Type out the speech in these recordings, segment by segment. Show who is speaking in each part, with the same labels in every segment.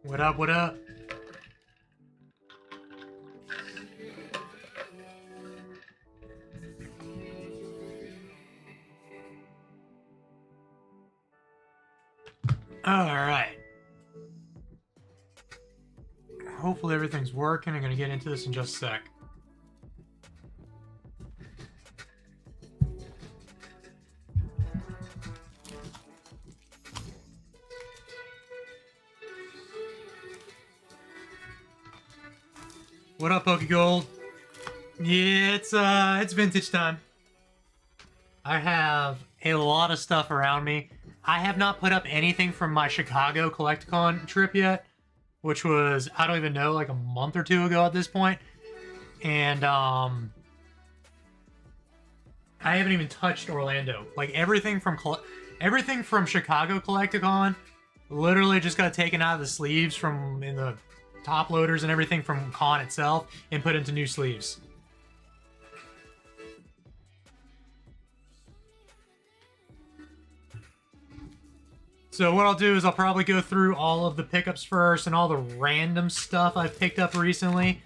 Speaker 1: What up, what up? Alright. Hopefully everything's working. I'm going to get into this in just a sec. What up, Pokegold? Yeah, it's vintage time. I have a lot of stuff around me. I have not put up anything from my Chicago CollectACon trip yet, which was, I don't even know, like a month or two ago at this point. And I haven't even touched Orlando. Like everything from Chicago CollectACon literally just got taken out of the sleeves from in the top loaders and everything from con itself and put into new sleeves. So what I'll do is I'll probably go through all of the pickups first and all the random stuff I've picked up recently,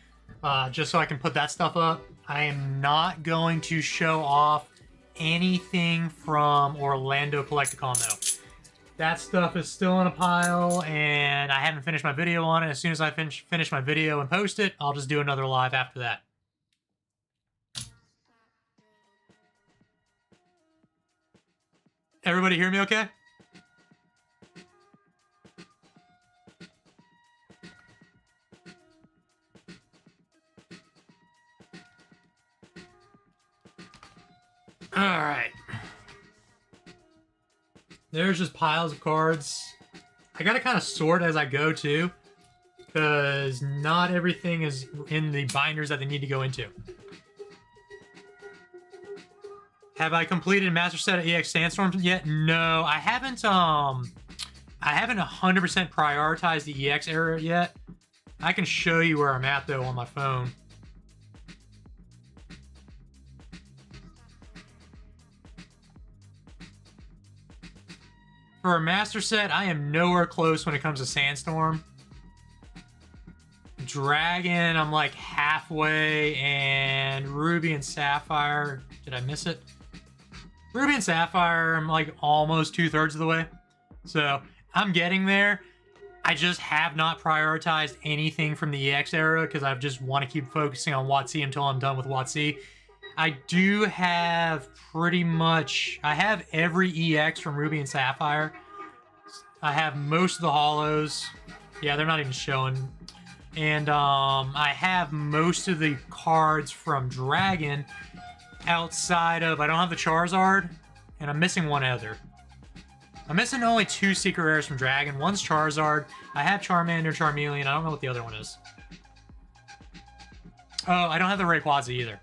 Speaker 1: just so I can put that stuff up. I am not going to show off anything from Orlando CollectACon though. That stuff is still in a pile, and I haven't finished my video on it. As soon as I finish my video and post it, I'll just do another live after that. Everybody hear me okay? Alright. There's just piles of cards. I gotta kind of sort as I go too, because not everything is in the binders that they need to go into. Have I completed Master Set of EX Sandstorms yet? No, I haven't 100% prioritized the EX era yet. I can show you where I'm at though on my phone. For a Master Set, I am nowhere close when it comes to Sandstorm. Dragon, I'm like halfway, and Ruby and Sapphire, did I miss it? Ruby and Sapphire, I'm like almost 2/3 of the way. So, I'm getting there. I just have not prioritized anything from the EX era, because I just want to keep focusing on WotC until I'm done with WotC. I do have pretty much... I have every EX from Ruby and Sapphire. I have most of the holos. Yeah, they're not even showing. And I have most of the cards from Dragon outside of... I don't have the Charizard, and I'm missing one other. I'm missing only 2 secret rares from Dragon. One's Charizard. I have Charmander, Charmeleon. I don't know what the other one is. Oh, I don't have the Rayquaza either.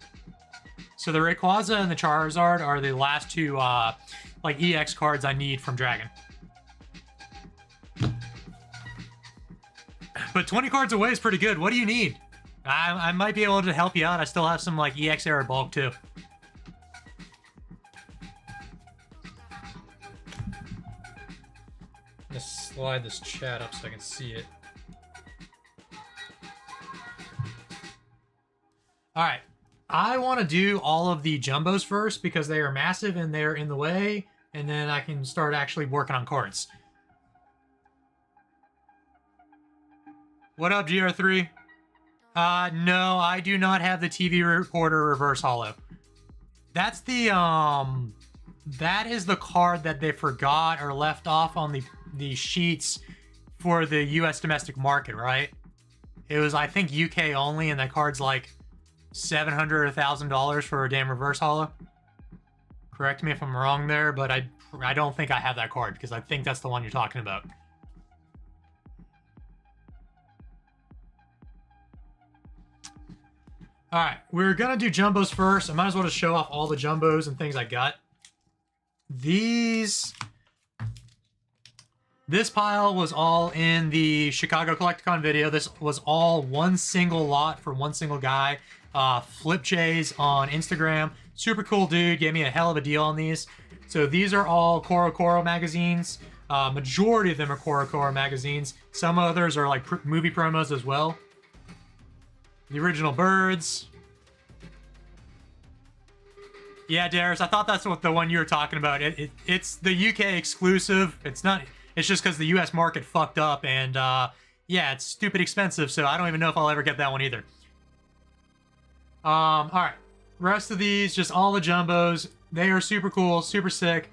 Speaker 1: So the Rayquaza and the Charizard are the last 2 like EX cards I need from Dragon. But 20 cards away is pretty good. What do you need? I might be able to help you out. I still have some like EX era bulk too. I'm gonna slide this chat up so I can see it. Alright. I want to do all of the jumbos first because they are massive and they're in the way, and then I can start actually working on cards. What up, GR3? No, I do not have the TV Reporter Reverse Holo. That's the, that is the card that they forgot or left off on the sheets for the US domestic market, right? It was, I think, UK only, and that card's like $700 or $1,000 for a damn reverse holo. Correct me if I'm wrong there, but I don't think I have that card because I think that's the one you're talking about. Alright, we're gonna do jumbos first. I might as well just show off all the jumbos and things I got. This pile was all in the Chicago CollectACon video. This was all one single lot for one single guy. Flip J's on Instagram. Super cool dude. Gave me a hell of a deal on these. So these are all Coro magazines. Majority of them are CollectACon magazines. Some others are like movie promos as well. The original birds. Yeah, Darius, I thought that's what the one you were talking about. It's the UK exclusive. It's not. It's just because the US market fucked up, and yeah, it's stupid expensive. So I don't even know if I'll ever get that one either. All right. Rest of these, just all the jumbos. They are super cool, super sick.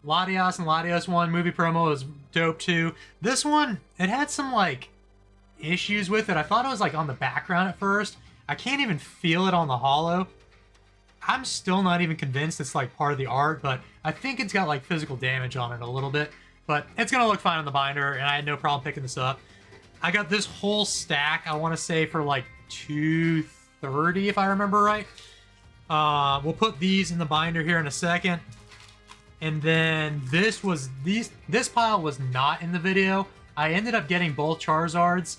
Speaker 1: Latios and Latios 1 movie promo is dope too. This one, it had some like issues with it. I thought it was like on the background at first. I can't even feel it on the holo. I'm still not even convinced it's like part of the art, but I think it's got like physical damage on it a little bit. But it's gonna look fine on the binder, and I had no problem picking this up. I got this whole stack, I want to say, for like $230 if I remember right. We'll put these in the binder here in a second. And then this pile was not in the video. I ended up getting both Charizards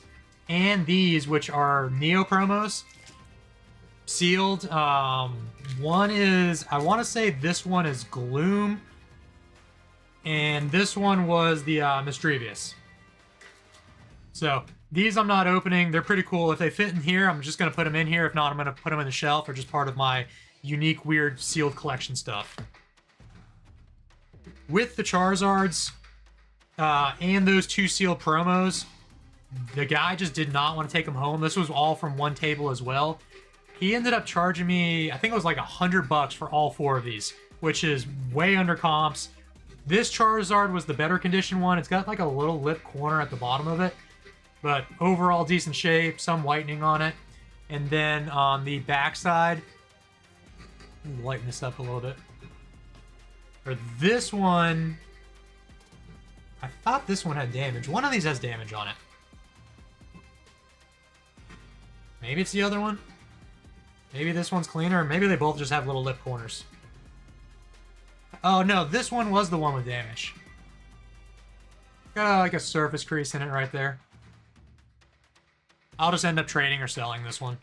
Speaker 1: and these, which are Neo promos, sealed. One is, I want to say this one is Gloom, and this one was the Mischievous. So these I'm not opening. They're pretty cool. If they fit in here, I'm just going to put them in here. If not, I'm going to put them in the shelf, or just part of my unique, weird, sealed collection stuff. With the Charizards and those 2 sealed promos, the guy just did not want to take them home. This was all from one table as well. He ended up charging me, I think it was like $100 for all 4 of these, which is way under comps. This Charizard was the better condition one. It's got like a little lip corner at the bottom of it, but overall decent shape, some whitening on it. And then on the back side, lighten this up a little bit. For this one, I thought this one had damage. One of these has damage on it. Maybe it's the other one. Maybe this one's cleaner. Maybe they both just have little lip corners. Oh no, this one was the one with damage. Got like a surface crease in it right there. I'll just end up trading or selling this one.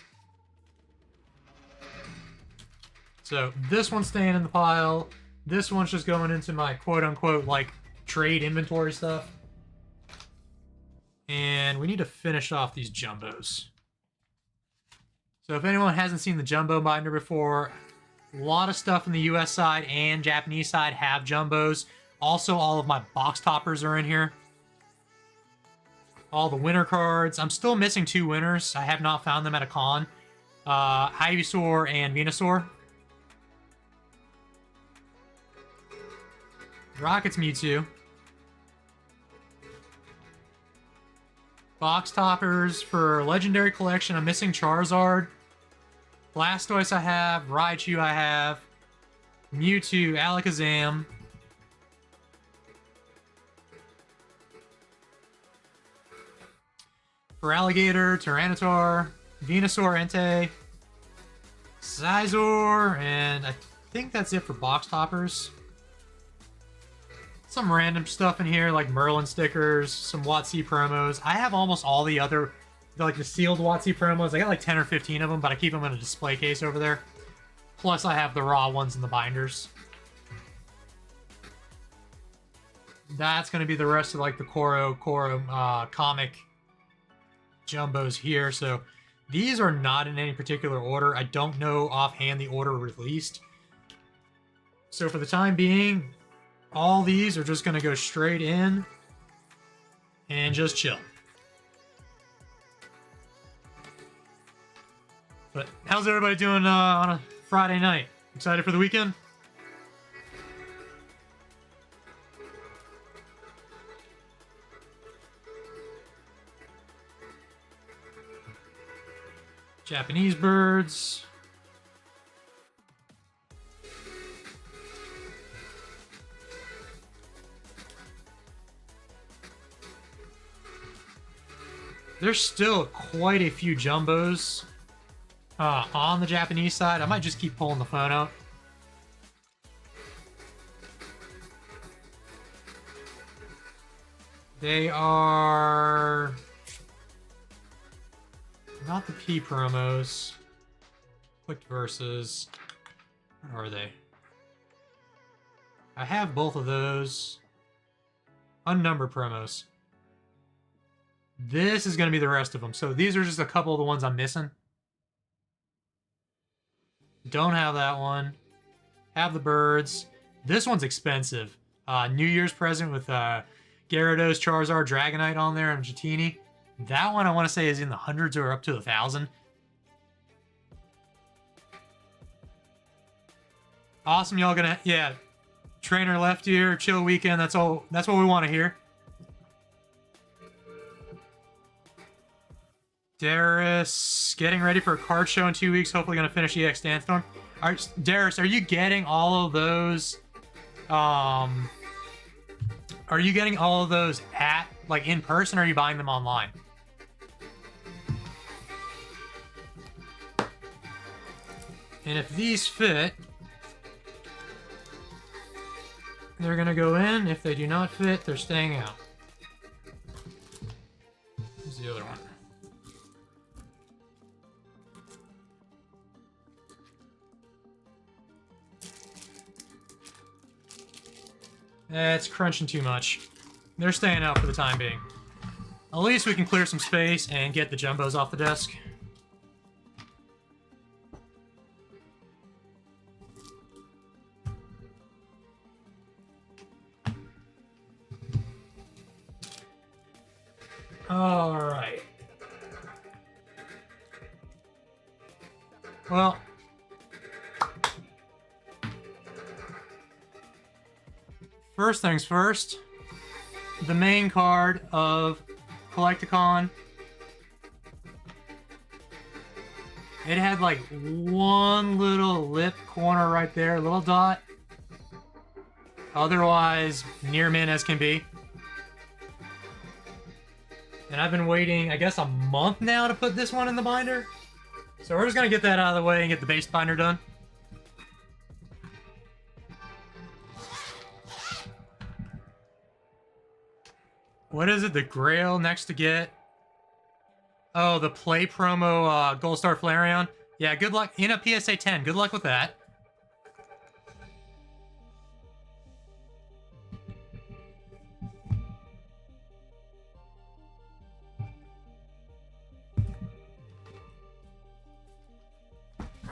Speaker 1: So this one's staying in the pile. This one's just going into my quote-unquote like trade inventory stuff. And we need to finish off these jumbos. So if anyone hasn't seen the jumbo binder before, a lot of stuff in the US side and Japanese side have jumbos. Also, all of my box toppers are in here. All the winner cards. I'm still missing 2 winners. I have not found them at a con. Ivysaur and Venusaur. Rocket's Mewtwo. Box toppers for Legendary Collection. I'm missing Charizard. Blastoise I have. Raichu I have. Mewtwo, Alakazam. For Alligator, Tyranitar, Venusaur, Entei, Scizor, and I think that's it for box toppers. Some random stuff in here, like Merlin stickers, some WotC promos. I have almost all the other, like the sealed WotC promos. I got like 10 or 15 of them, but I keep them in a display case over there. Plus, I have the raw ones in the binders. That's going to be the rest of like the Koro comic jumbos here. So these are not in any particular order. I don't know offhand the order released. So for the time being, all these are just going to go straight in and just chill. But how's everybody doing on a Friday night? Excited for the weekend? Japanese birds. There's still quite a few jumbos on the Japanese side. I might just keep pulling the phone out. They are not the P promos. Click versus. Where are they? I have both of those. Unnumbered promos. This is going to be the rest of them. So these are just a couple of the ones I'm missing. Don't have that one. Have the birds. This one's expensive. New Year's present with Gyarados, Charizard, Dragonite on there, and Jatini. That one I want to say is in the hundreds or up to 1,000. Awesome, y'all gonna, yeah. Trainer left here, chill weekend, that's all, that's what we want to hear. Darius, getting ready for a card show in 2 weeks, hopefully gonna finish EX Sandstorm. Darius, are you getting all of those, are you getting all of those at, like, in person, or are you buying them online? And if these fit, they're gonna go in. If they do not fit, they're staying out. Here's the other one. It's crunching too much. They're staying out for the time being. At least we can clear some space and get the jumbos off the desk. All right. Well, first things first, the main card of CollectACon. It had like one little lip corner right there, a little dot. Otherwise, near mint as can be. And I've been waiting, I guess, a month now to put this one in the binder. So we're just going to get that out of the way and get the base binder done. What is it? The Grail next to get? Oh, the Play promo Gold Star Flareon. Yeah, good luck. In a PSA 10. Good luck with that.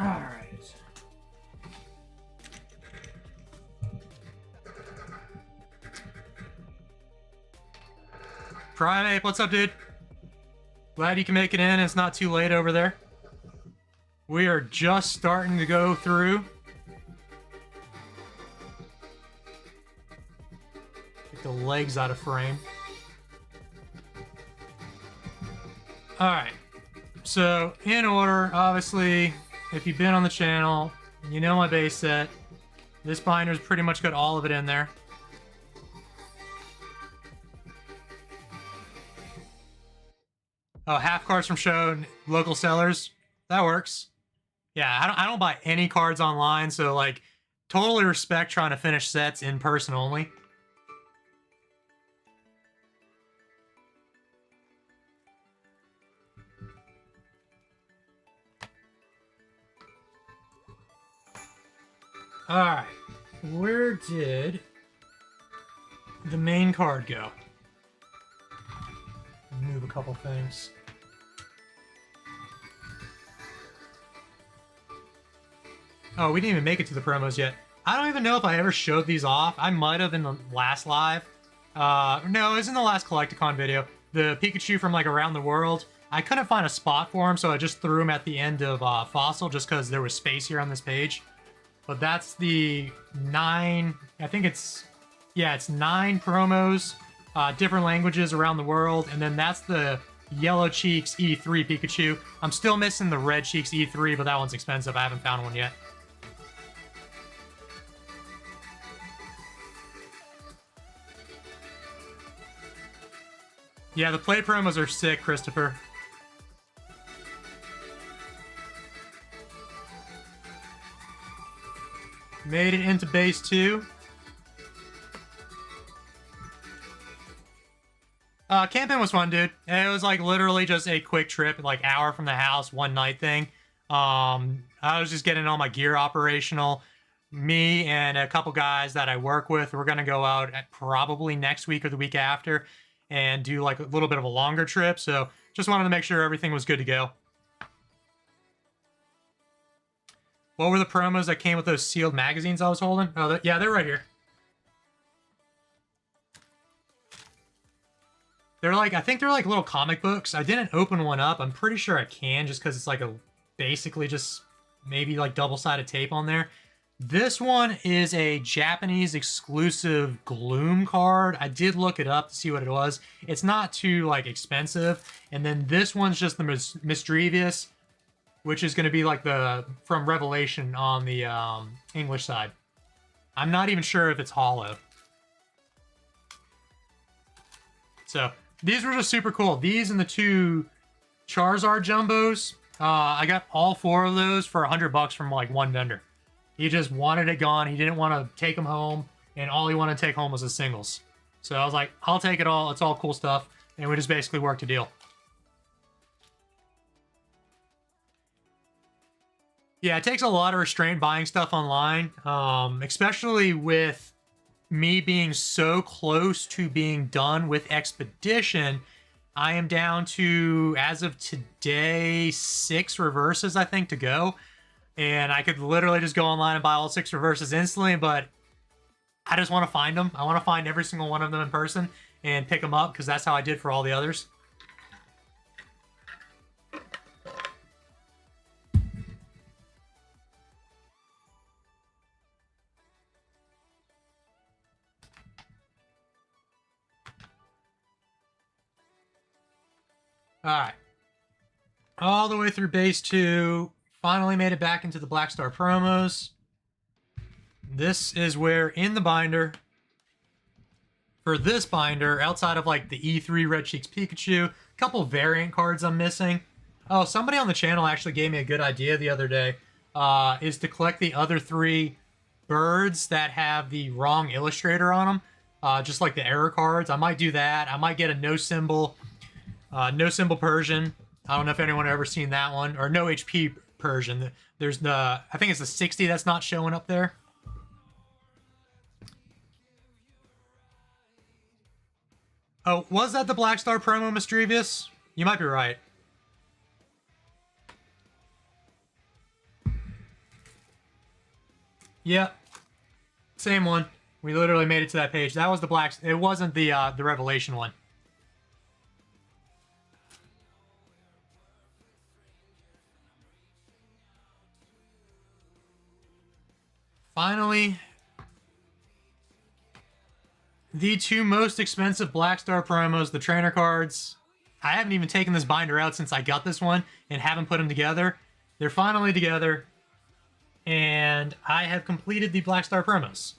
Speaker 1: Alright. Primate, what's up, dude? Glad you can make it in. It's not too late over there. We are just starting to go through. Get the legs out of frame. Alright. So, in order, obviously, if you've been on the channel, you know my base set. This binder's pretty much got all of it in there. Oh, half cards from show, local sellers. That works. Yeah, I don't buy any cards online, so, like, totally respect trying to finish sets in person only. Alright, where did the main card go? Move a couple things. Oh, we didn't even make it to the promos yet. I don't even know if I ever showed these off. I might have in the last live. No, it was in the last CollectACon video. The Pikachu from, like, around the world. I couldn't find a spot for him, so I just threw him at the end of Fossil just because there was space here on this page. But that's the 9, I think it's, yeah, it's 9 promos, different languages around the world, and then that's the Yellow Cheeks E3 Pikachu. I'm still missing the Red Cheeks E3, but that one's expensive. I haven't found one yet. Yeah, the play promos are sick, Christopher. Made it into base 2. Camping was fun, dude. It was like literally just a quick trip, like hour from the house, one night thing. I was just getting all my gear operational. me and a couple guys that I work with, we're going to go out at probably next week or the week after and do like a little bit of a longer trip. So just wanted to make sure everything was good to go. What were the promos that came with those sealed magazines I was holding? Oh, yeah, they're right here. They're like, I think they're like little comic books. I didn't open one up. I'm pretty sure I can just because it's like a basically just maybe like double-sided tape on there. This one is a Japanese exclusive Gloom card. I did look it up to see what it was. It's not too like expensive. And then this one's just the Mischievous, which is going to be like the from Revelation on the English side. I'm not even sure if it's hollow. So these were just super cool. These and the two Charizard jumbos. I got all 4 of those for $100 from like one vendor. He just wanted it gone. He didn't want to take them home, and all he wanted to take home was the singles. So I was like, I'll take it all. It's all cool stuff. And we just basically worked a deal. Yeah, it takes a lot of restraint buying stuff online, especially with me being so close to being done with Expedition. I am down to, as of today, 6 reverses, I think, to go. And I could literally just go online and buy all 6 reverses instantly, but I just want to find them. I want to find every single one of them in person and pick them up, because that's how I did for all the others. Alright. All the way through base 2. Finally made it back into the Black Star promos. This is where, in the binder, for this binder, outside of like the E3 Red Cheeks Pikachu, a couple variant cards I'm missing. Oh, somebody on the channel actually gave me a good idea the other day, is to collect the other 3 birds that have the wrong illustrator on them, just like the error cards. I might do that. I might get a no symbol Persian. I don't know if anyone ever seen that one, or no HP Persian. There's the, I think it's the 60 that's not showing up there. Oh, was that the Black Star promo, Mischievous? You might be right. Yep. Same one. We literally made it to that page. That was the Black... It wasn't the Revelation one. Finally, the 2 most expensive Black Star promos, the trainer cards. I haven't even taken this binder out since I got this one and haven't put them together. They're finally together, and I have completed the Black Star promos.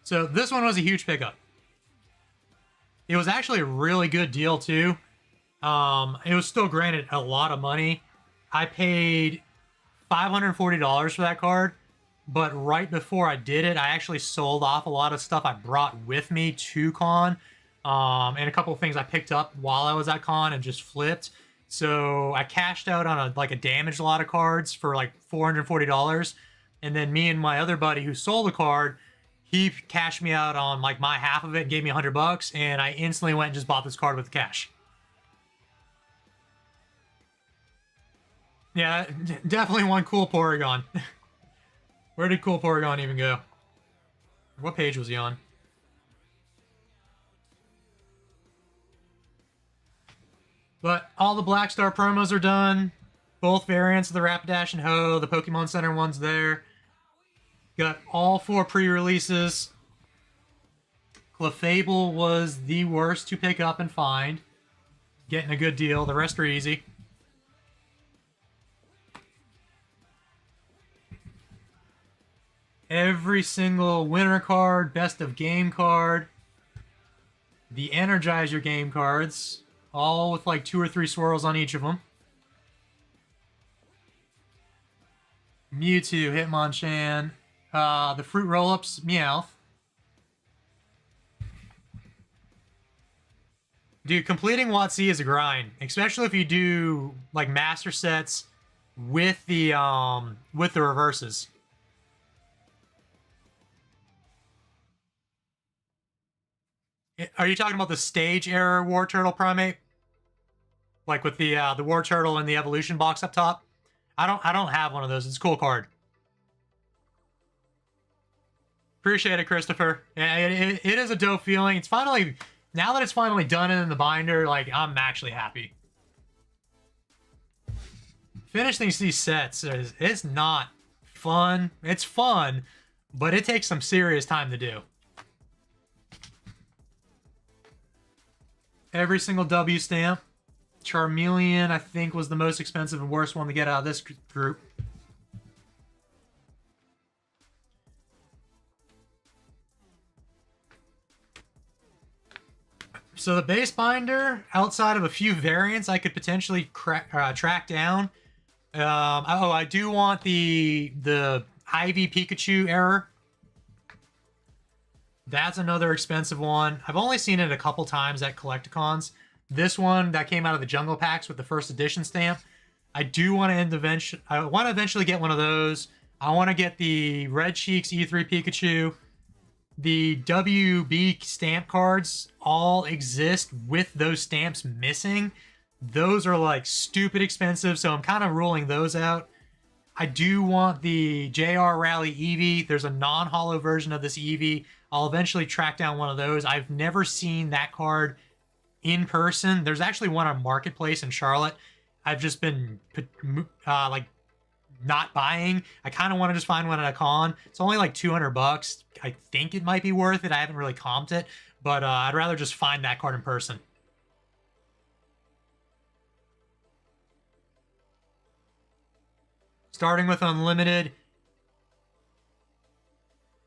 Speaker 1: So this one was a huge pickup. It was actually a really good deal too. It was still granted a lot of money. I paid $540 for that card. But right before I did it, I actually sold off a lot of stuff I brought with me to con. And a couple of things I picked up while I was at con and just flipped. So I cashed out on a damaged lot of cards for like $440. And then me and my other buddy who sold the card, he cashed me out on like my half of it and gave me $100. And I instantly went and just bought this card with the cash. Yeah, definitely one cool Porygon. Where did Cool Porygon even go? What page was he on? But all the Black Star promos are done. Both variants of the Rapidash and Ho. The Pokemon Center one's there. Got all 4 pre-releases. Clefable was the worst to pick up and find. Getting a good deal. The rest are easy. Every single winner card, best of game card, the Energizer game cards, all with like 2 or 3 swirls on each of them. Mewtwo, Hitmonchan, the Fruit Roll-Ups, Meowth. Dude, completing WotC is a grind, especially if you do like master sets with the reverses. Are you talking about the stage error War Turtle Primate? Like with the War Turtle and the evolution box up top? I don't have one of those. It's a cool card. Appreciate it, Christopher. Yeah, it is a dope feeling. It's finally, now that it's finally done and in the binder, like, I'm actually happy. Finishing these sets it's not fun. It's fun, but it takes some serious time to do. Every single W stamp. Charmeleon, I think, was the most expensive and worst one to get out of this group. So the base binder, outside of a few variants I could potentially track down. Oh, I do want the Ivy Pikachu error. That's another expensive one. I've only seen it a couple times at CollectAcons. This one that came out of the Jungle Packs with the first edition stamp. I do want to eventually get one of those. I want to get the Red Cheeks E3 Pikachu. The WB stamp cards all exist with those stamps missing. Those are like stupid expensive, so I'm kind of ruling those out. I do want the JR Rally Eevee. There's a non-holo version of this Eevee. I'll eventually track down one of those. I've never seen that card in person. There's actually one on Marketplace in Charlotte. I've just been like not buying. I kind of want to just find one at a con. It's only like 200 bucks. I think it might be worth it. I haven't really comped it, but I'd rather just find that card in person. Starting with Unlimited.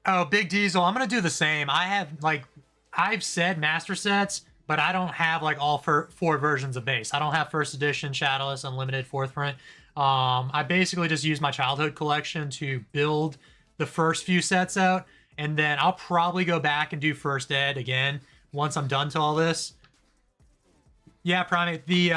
Speaker 1: Oh, Big Diesel. I'm going to do the same. I have, like, I've said master sets, but I don't have, like, all four versions of base. I don't have first edition, Shadowless, Unlimited, fourth print. I basically just use my childhood collection to build the first few sets out, and then I'll probably go back and do first ed again once I'm done to all this. Yeah, Primate, the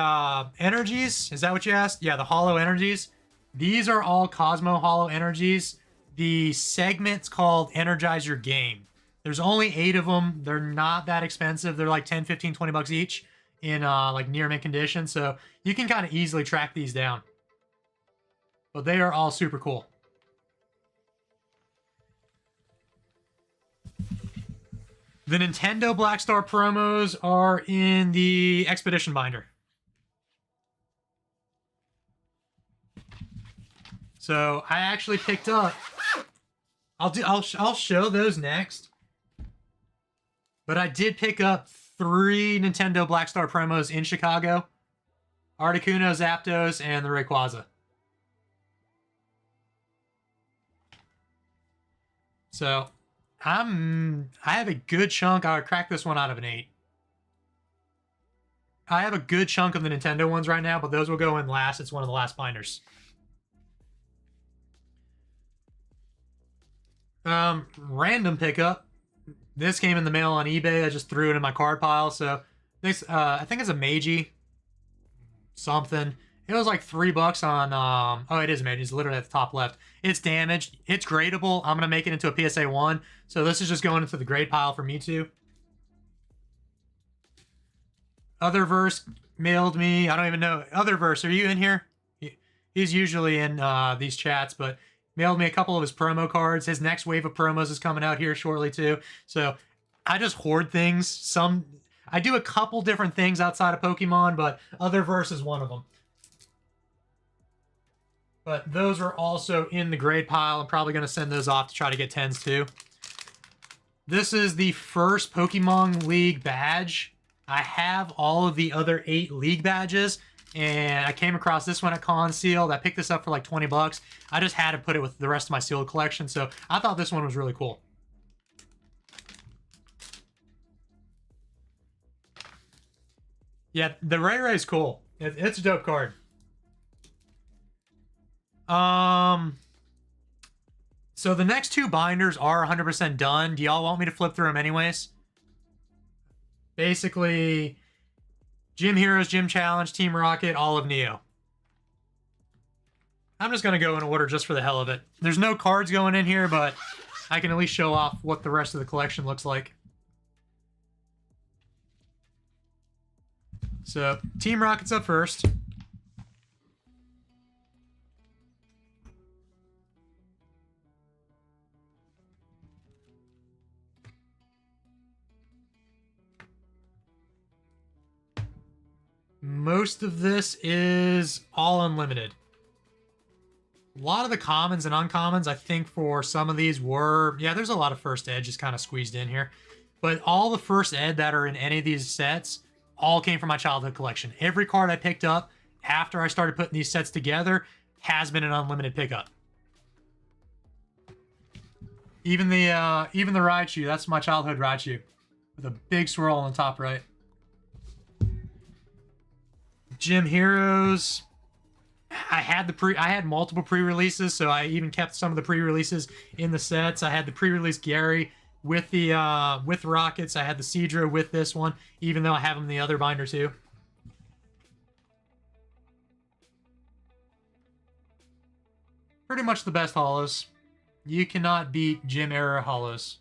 Speaker 1: energies, is that what you asked? Yeah, the holo energies. These are all Cosmo holo energies. The segment's called Energize Your Game. There's only 8 of them. They're not that expensive. They're like 10, 15, 20 bucks each in like near mint condition, so you can kind of easily track these down. But they are all super cool. The Nintendo Black Star promos are in the Expedition binder. So I actually picked up. I'll show those next. But I did pick up 3 Nintendo Black Star promos in Chicago: Articuno, Zapdos, and the Rayquaza. So I have a good chunk. I would crack this one out of an 8. I have a good chunk of the Nintendo ones right now, but those will go in last. It's one of the last binders. Random pickup. This came in the mail on eBay. I just threw it in my card pile. So this, I think it's a Meiji something. It was like $3 on, oh, it is Meiji. It's literally at the top left. It's damaged. It's gradable. I'm going to make it into a PSA 1. So this is just going into the grade pile for me too. Otherverse mailed me. I don't even know. Otherverse, are you in here? He's usually in these chats, but mailed me a couple of his promo cards. His next wave of promos is coming out here shortly too. So I just hoard things. I do a couple different things outside of Pokemon, but Otherverse is one of them. But those are also in the grade pile. I'm probably going to send those off to try to get 10s too. This is the first Pokemon League badge. I have all of the other 8 League badges, and I came across this one at Con Sealed. I picked this up for like 20 bucks. I just had to put it with the rest of my sealed collection, so I thought this one was really cool. Yeah, the Ray Ray is cool. It's a dope card. So the next 2 binders are 100% done. Do y'all want me to flip through them anyways? Basically, Gym Heroes, Gym Challenge, Team Rocket, all of Neo. I'm just going to go in order just for the hell of it. There's no cards going in here, but I can at least show off what the rest of the collection looks like. So, Team Rocket's up first. Most of this is all unlimited. A lot of the commons and uncommons, I think for some of these were... Yeah, there's a lot of first ed just kind of squeezed in here. But all the first ed that are in any of these sets all came from my childhood collection. Every card I picked up after I started putting these sets together has been an unlimited pickup. Even the Raichu, that's my childhood Raichu. With a big swirl on the top right. Gym Heroes. I had multiple pre-releases, so I even kept some of the pre-releases in the sets. I had the pre-release Gary with the with Rockets. I had the Seadra with this one, even though I have them in the other binder too. Pretty much the best holos. You cannot beat Gym era holos.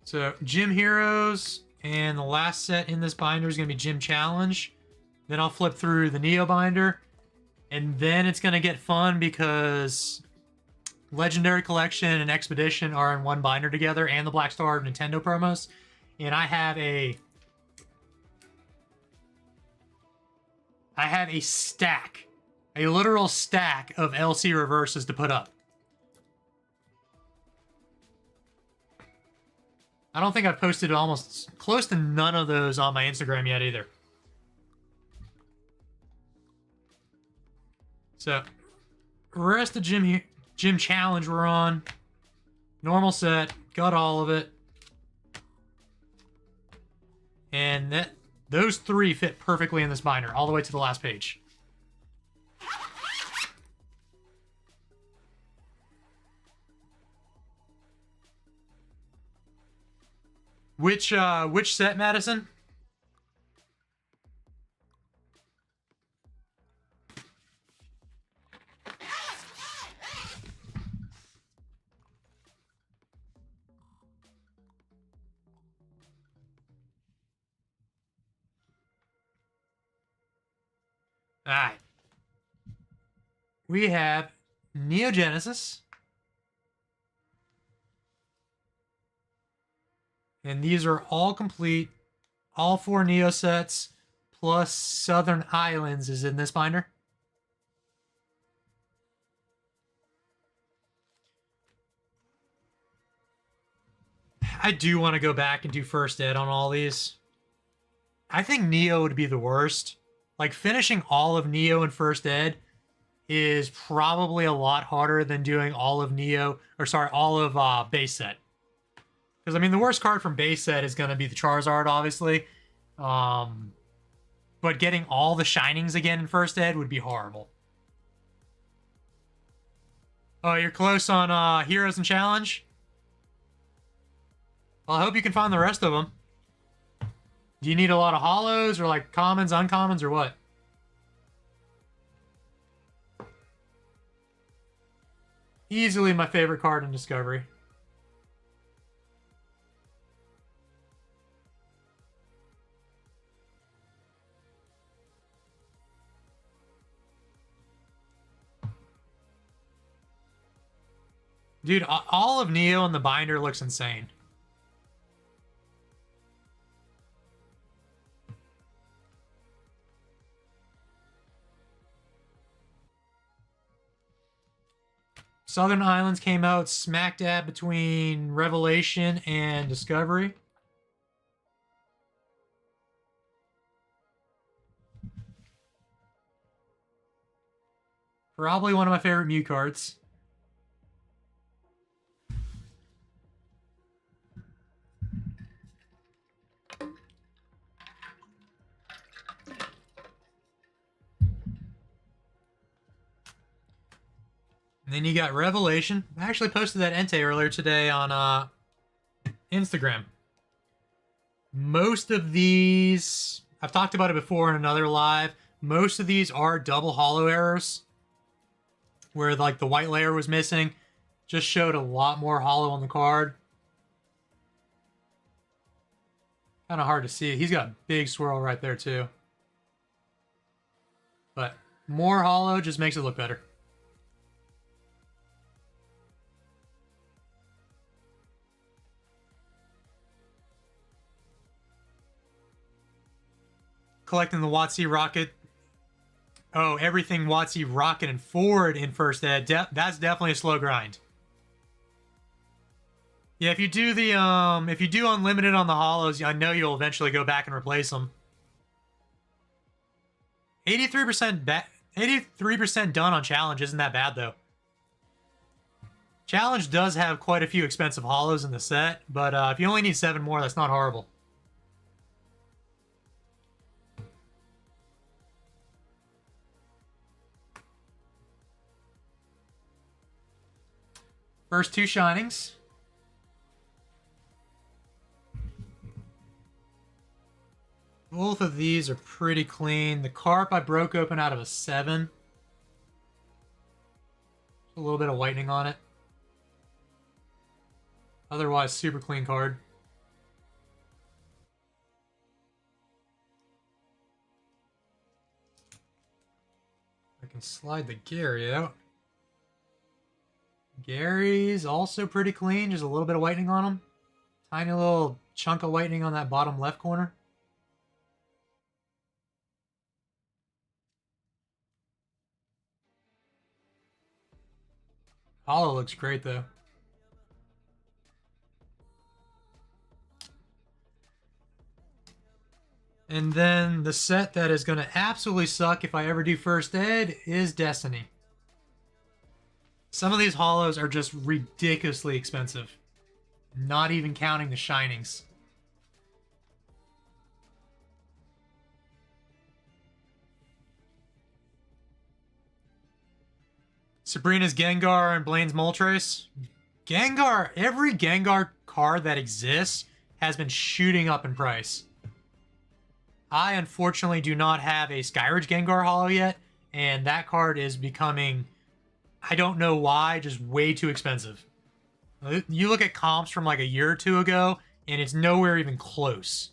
Speaker 1: So, Gym Heroes, and the last set in this binder is going to be Gym Challenge. Then I'll flip through the Neo binder, and then it's going to get fun because Legendary Collection and Expedition are in one binder together, and the Black Star Nintendo promos. And I have a stack, a literal stack of LC reverses to put up. I don't think I've posted almost close to none of those on my Instagram yet either. So, rest of Gym Challenge we're on. Normal set, got all of it. And those three fit perfectly in this binder, all the way to the last page. Which set, Madison? Alright. We have Neo Genesis. And these are all complete. All 4 Neo sets, plus Southern Islands is in this binder. I do want to go back and do first ed on all these. I think Neo would be the worst. Like, finishing all of Neo in first ed is probably a lot harder than doing all of Neo, or sorry, all of base set. Because, I mean, the worst card from base set is going to be the Charizard, obviously. But getting all the Shinings again in first ed would be horrible. Oh, you're close on Heroes and Challenge? Well, I hope you can find the rest of them. Do you need a lot of holos, or like commons, uncommons, or what? Easily my favorite card in Discovery. Dude, all of Neo in the binder looks insane. Southern Islands came out smack dab between Revelation and Discovery. Probably one of my favorite Mew cards. And then you got Revelation. I actually posted that Entei earlier today on Instagram. Most of these, I've talked about it before in another live, most of these are double hollow errors, where like the white layer was missing. Just showed a lot more hollow on the card. Kind of hard to see. He's got a big swirl right there too. But more hollow just makes it look better. Collecting the WotC rocket. Oh, everything WotC rocket and forward in first ed. That's definitely a slow grind. Yeah, if you do the if you do unlimited on the hollows, I know you'll eventually go back and replace them. 83% done on challenge isn't that bad though. Challenge does have quite a few expensive hollows in the set, but if you only need 7 more, that's not horrible. First 2 shinings. Both of these are pretty clean. The carp I broke open out of a 7. A little bit of whitening on it. Otherwise, super clean card. I can slide the Gary out. Gary's also pretty clean. Just a little bit of whitening on him. Tiny little chunk of whitening on that bottom left corner. Hollow looks great though. And then the set that is going to absolutely suck if I ever do first ed is Destiny. Some of these hollows are just ridiculously expensive. Not even counting the shinings. Sabrina's Gengar and Blaine's Moltres. Gengar, every Gengar card that exists has been shooting up in price. I unfortunately do not have a Skyridge Gengar Hollow yet, and that card is becoming, I don't know why, just way too expensive. You look at comps from like a year or 2 ago, and it's nowhere even close.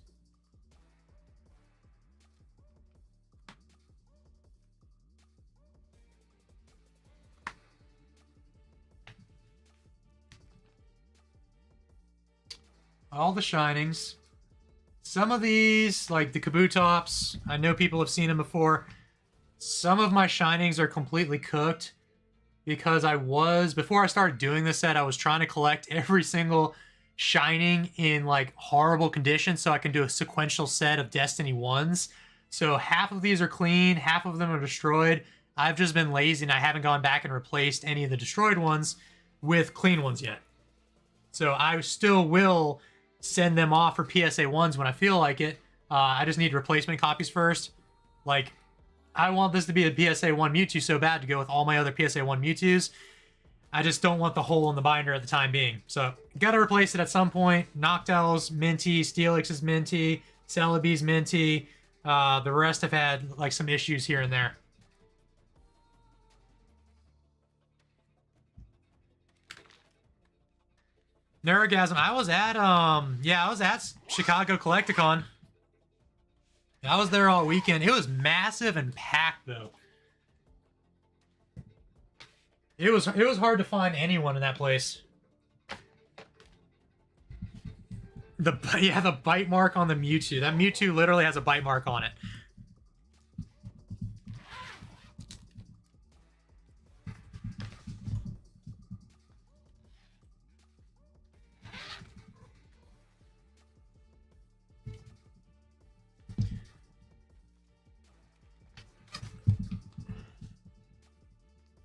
Speaker 1: All the shinings. Some of these, like the Kabutops, I know people have seen them before. Some of my shinings are completely cooked because before I started doing this set, I was trying to collect every single shining in like horrible condition so I can do a sequential set of Destiny 1s. So half of these are clean, half of them are destroyed. I've just been lazy and I haven't gone back and replaced any of the destroyed ones with clean ones yet. So I still will send them off for PSA 1s when I feel like it. I just need replacement copies first. Like, I want this to be a PSA 1 Mewtwo so bad to go with all my other PSA 1 Mewtwo's. I just don't want the hole in the binder at the time being. So, gotta replace it at some point. Noctowl's minty, Steelix is minty, Celebi's minty. The rest have had, like, some issues here and there. Neurogasm. I was at Chicago CollectACon. I was there all weekend. It was massive and packed though. It was hard to find anyone in that place. The bite mark on the Mewtwo. That Mewtwo literally has a bite mark on it.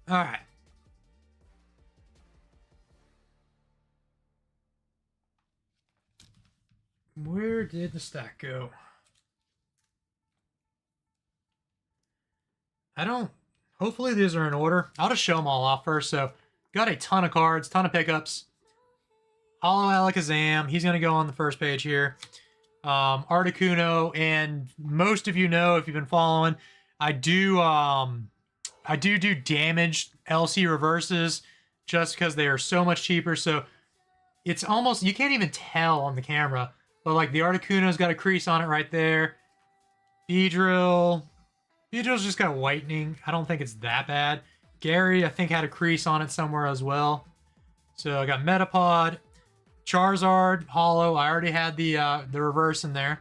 Speaker 1: All right. Where did the stack go? Hopefully these are in order. I'll just show them all off first. So, got a ton of cards, ton of pickups. Hollow Alakazam, he's going to go on the first page here. Articuno, and most of you know, if you've been following, I do damaged LC reverses just because they are so much cheaper. So it's almost, you can't even tell on the camera, but like the Articuno's got a crease on it right there. Beedrill's just got whitening. I don't think it's that bad. Gary, I think, had a crease on it somewhere as well. So I got Metapod, Charizard, Hollow. I already had the reverse in there.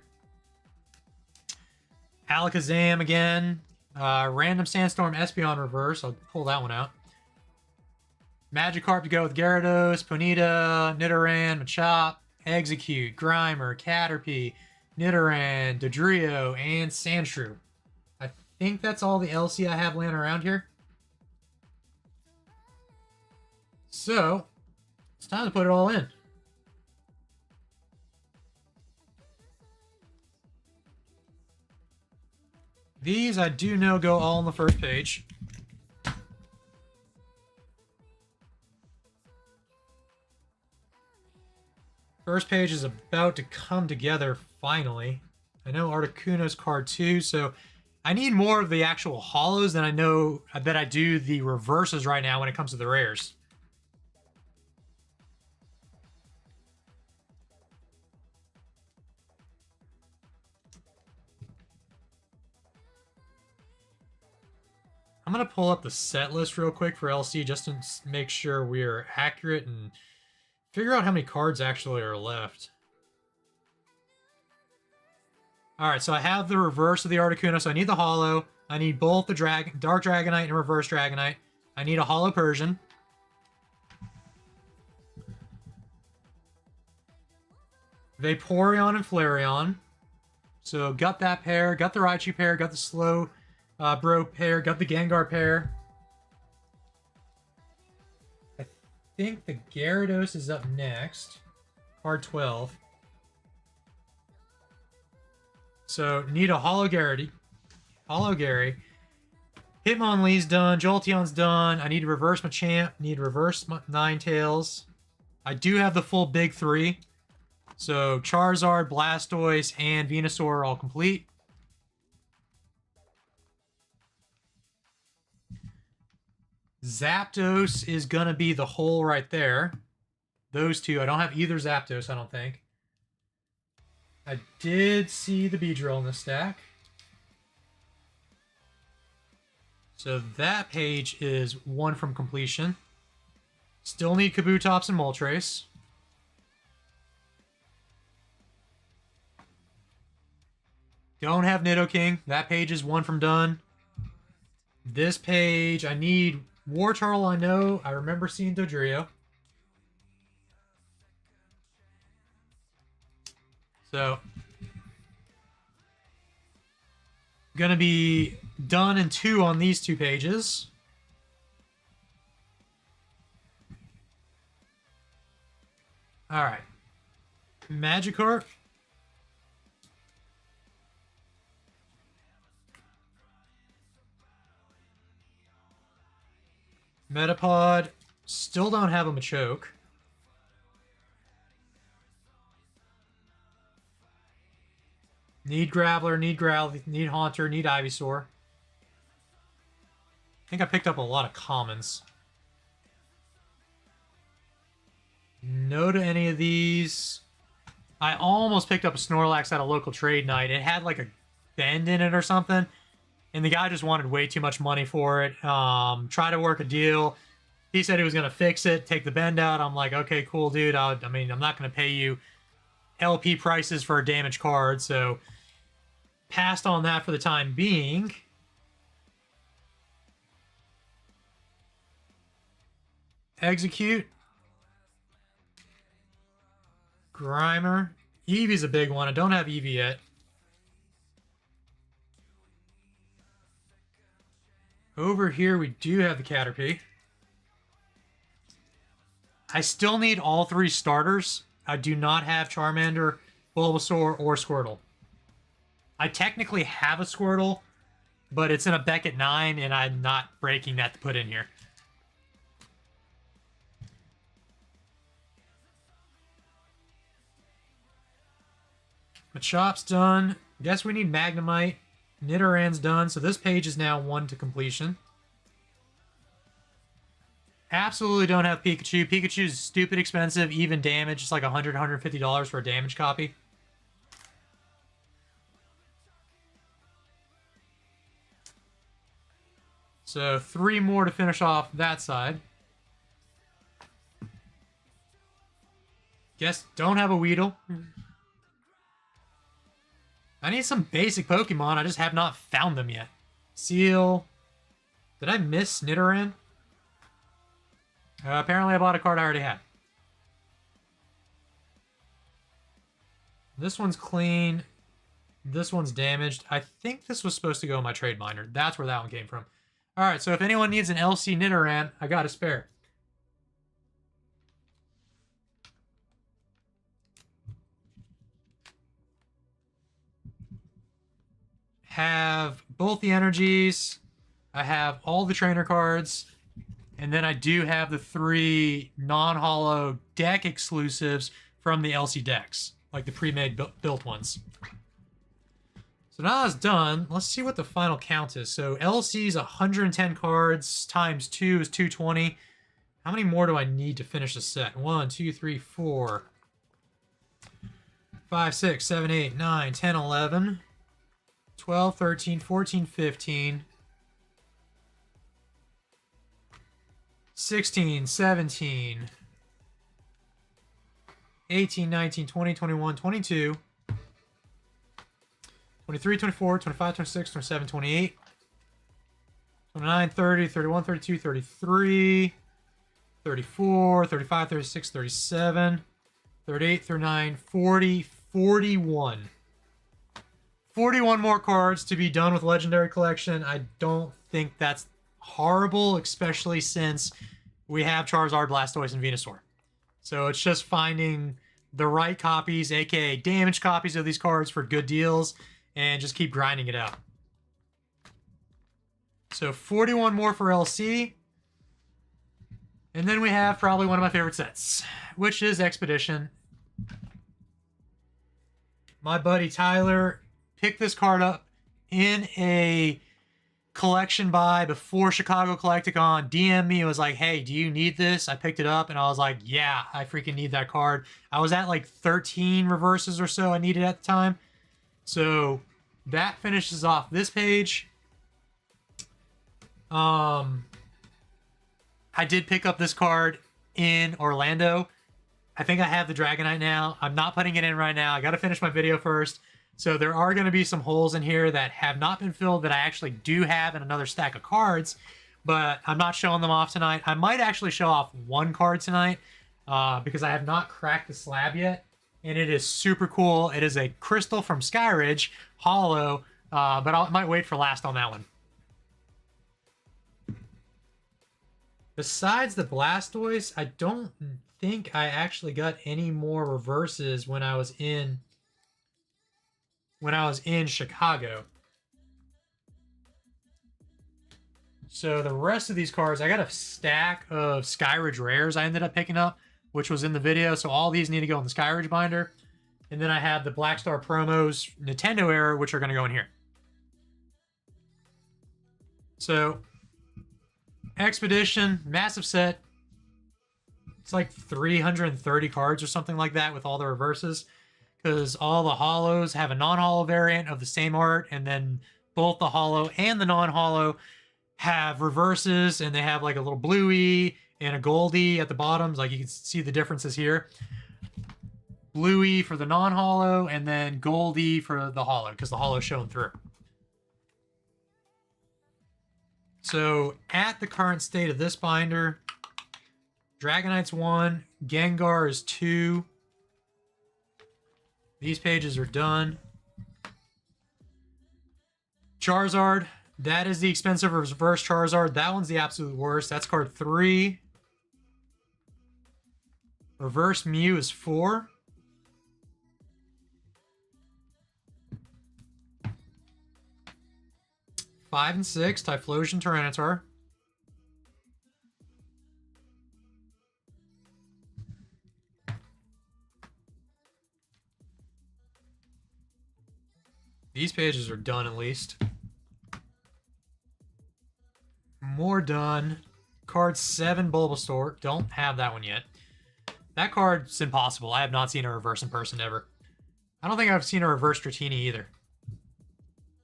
Speaker 1: Alakazam again. Random Sandstorm Espeon reverse. I'll pull that one out. Magikarp to go with Gyarados, Ponyta, Nidoran, Machop, Execute, Grimer, Caterpie, Nidoran, Dodrio, and Sandshrew. I think that's all the LC I have laying around here. So, it's time to put it all in. These I do know go all on the first page. First page is about to come together finally. I know Articuno's card too, so I need more of the actual hollows than I know that I do the reverses right now when it comes to the rares. I'm going to pull up the set list real quick for LC just to make sure we are accurate and figure out how many cards actually are left. Alright, so I have the reverse of the Articuno, so I need the Hollow. I need both the Dark Dragonite and Reverse Dragonite. I need a Hollow Persian. Vaporeon and Flareon. So got that pair, got the Raichu pair, got the Slow Bro pair, got the Gengar pair. I think the Gyarados is up next. Card 12. So need a Hollow Gary. Hitmonlee's done. Jolteon's done. I need to reverse Machamp. Need to reverse Ninetales. I do have the full big three. So Charizard, Blastoise, and Venusaur are all complete. Zapdos is going to be the hole right there. Those two. I don't have either Zapdos, I don't think. I did see the Beedrill in the stack. So that page is one from completion. Still need Kabutops and Moltres. Don't have Nidoking. That page is one from done. This page, I need Wartortle. I know. I remember seeing Dodrio. So, gonna be done in two on these two pages. All right. Magikarp. Metapod. Still don't have a Machoke. Need Graveler, need Growlithe, need Haunter, need Ivysaur. I think I picked up a lot of commons. No to any of these. I almost picked up a Snorlax at a local trade night. It had like a bend in it or something. And the guy just wanted way too much money for it. Try to work a deal. He said he was going to fix it, take the bend out. I'm like, okay, cool, dude. I mean, I'm not going to pay you LP prices for a damaged card. So passed on that for the time being. Execute. Grimer. Eevee's a big one. I don't have Eevee yet. Over here, we do have the Caterpie. I still need all three starters. I do not have Charmander, Bulbasaur, or Squirtle. I technically have a Squirtle, but it's in a Beckett 9, and I'm not breaking that to put in here. Machop's done. Guess we need Magnemite. Nidorann's done, so this page is now 1 to completion. Absolutely don't have Pikachu. Pikachu is stupid expensive, even damage. It's like $100, $150 for a damage copy. So 3 more to finish off that side. Guess don't have a Weedle. I need some basic Pokemon. I just have not found them yet. Seal. Did I miss Nidoran? Apparently I bought a card I already had. This one's clean. This one's damaged. I think this was supposed to go in my trade binder. That's where that one came from. Alright, so if anyone needs an LC Nidoran, I got a spare. Have both the energies. I have all the trainer cards. And then I do have the 3 non-holo deck exclusives from the LC decks, like the pre-made built ones. So now that's done, let's see what the final count is. So LC's 110 cards times 2 is 220. How many more do I need to finish the set? 1, 2, 3, 4, 5, 6, 7, 8, 9, 10, 11, 12, 13, 14, 15, 16, 17, 18, 19, 20, 21, 22, 23, 24, 25, 26, 27, 28, 29, 30, 31, 32, 33, 34, 35, 36, 37, 38, 39, 40, 41. 41 more cards to be done with Legendary Collection. I don't think that's horrible, especially since we have Charizard, Blastoise, and Venusaur. So it's just finding the right copies, aka damaged copies of these cards for good deals, and just keep grinding it out. So 41 more for LC. And then we have probably one of my favorite sets, which is Expedition. My buddy Tyler picked this card up in a collection buy before Chicago CollectACon. DM me and was like, hey, do you need this? I picked it up and I was like, yeah, I freaking need that card. I was at like 13 reverses or so I needed at the time. So that finishes off this page. I did pick up this card in Orlando. I think I have the Dragonite now. I'm not putting it in right now. I got to finish my video first. So there are going to be some holes in here that have not been filled that I actually do have in another stack of cards, but I'm not showing them off tonight. I might actually show off one card tonight because I have not cracked the slab yet, and it is super cool. It is a crystal from Skyridge, hollow, but I might wait for last on that one. Besides the Blastoise, I don't think I actually got any more reverses when I was in Chicago. So the rest of these cards, I got a stack of Skyridge rares I ended up picking up, which was in the video. So all these need to go in the Skyridge binder. And then I have the Black Star promos Nintendo era, which are going to go in here. So Expedition, massive set. It's like 330 cards or something like that with all the reverses, because all the hollows have a non-hollow variant of the same art, and then both the hollow and the non-hollow have reverses, and they have like a little bluey and a goldie at the bottoms. Like you can see the differences here. Bluey for the non-hollow, and then goldie for the hollow, because the hollow is shown through. So at the current state of this binder, Dragonite's 1, Gengar is 2. These pages are done. Charizard, that is the expensive reverse Charizard. That one's the absolute worst. That's card 3. Reverse Mew is 4. Five and 6, Typhlosion, Tyranitar. These pages are done at least. more done. Card 7, Bulbasaur. Don't have that one yet. That card's impossible. I have not seen a reverse in person ever. I don't think I've seen a reverse Dratini either.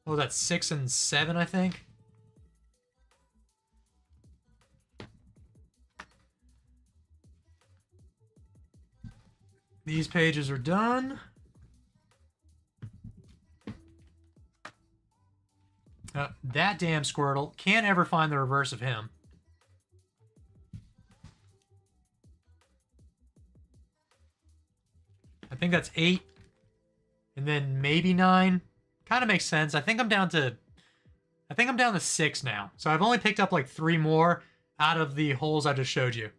Speaker 1: Oh, that's 6 and 7, I think. These pages are done. That damn Squirtle. Can't ever find the reverse of him. I think that's 8. And then maybe 9. Kind of makes sense. I think I'm down to 6 now. So I've only picked up like 3 more out of the holes I just showed you.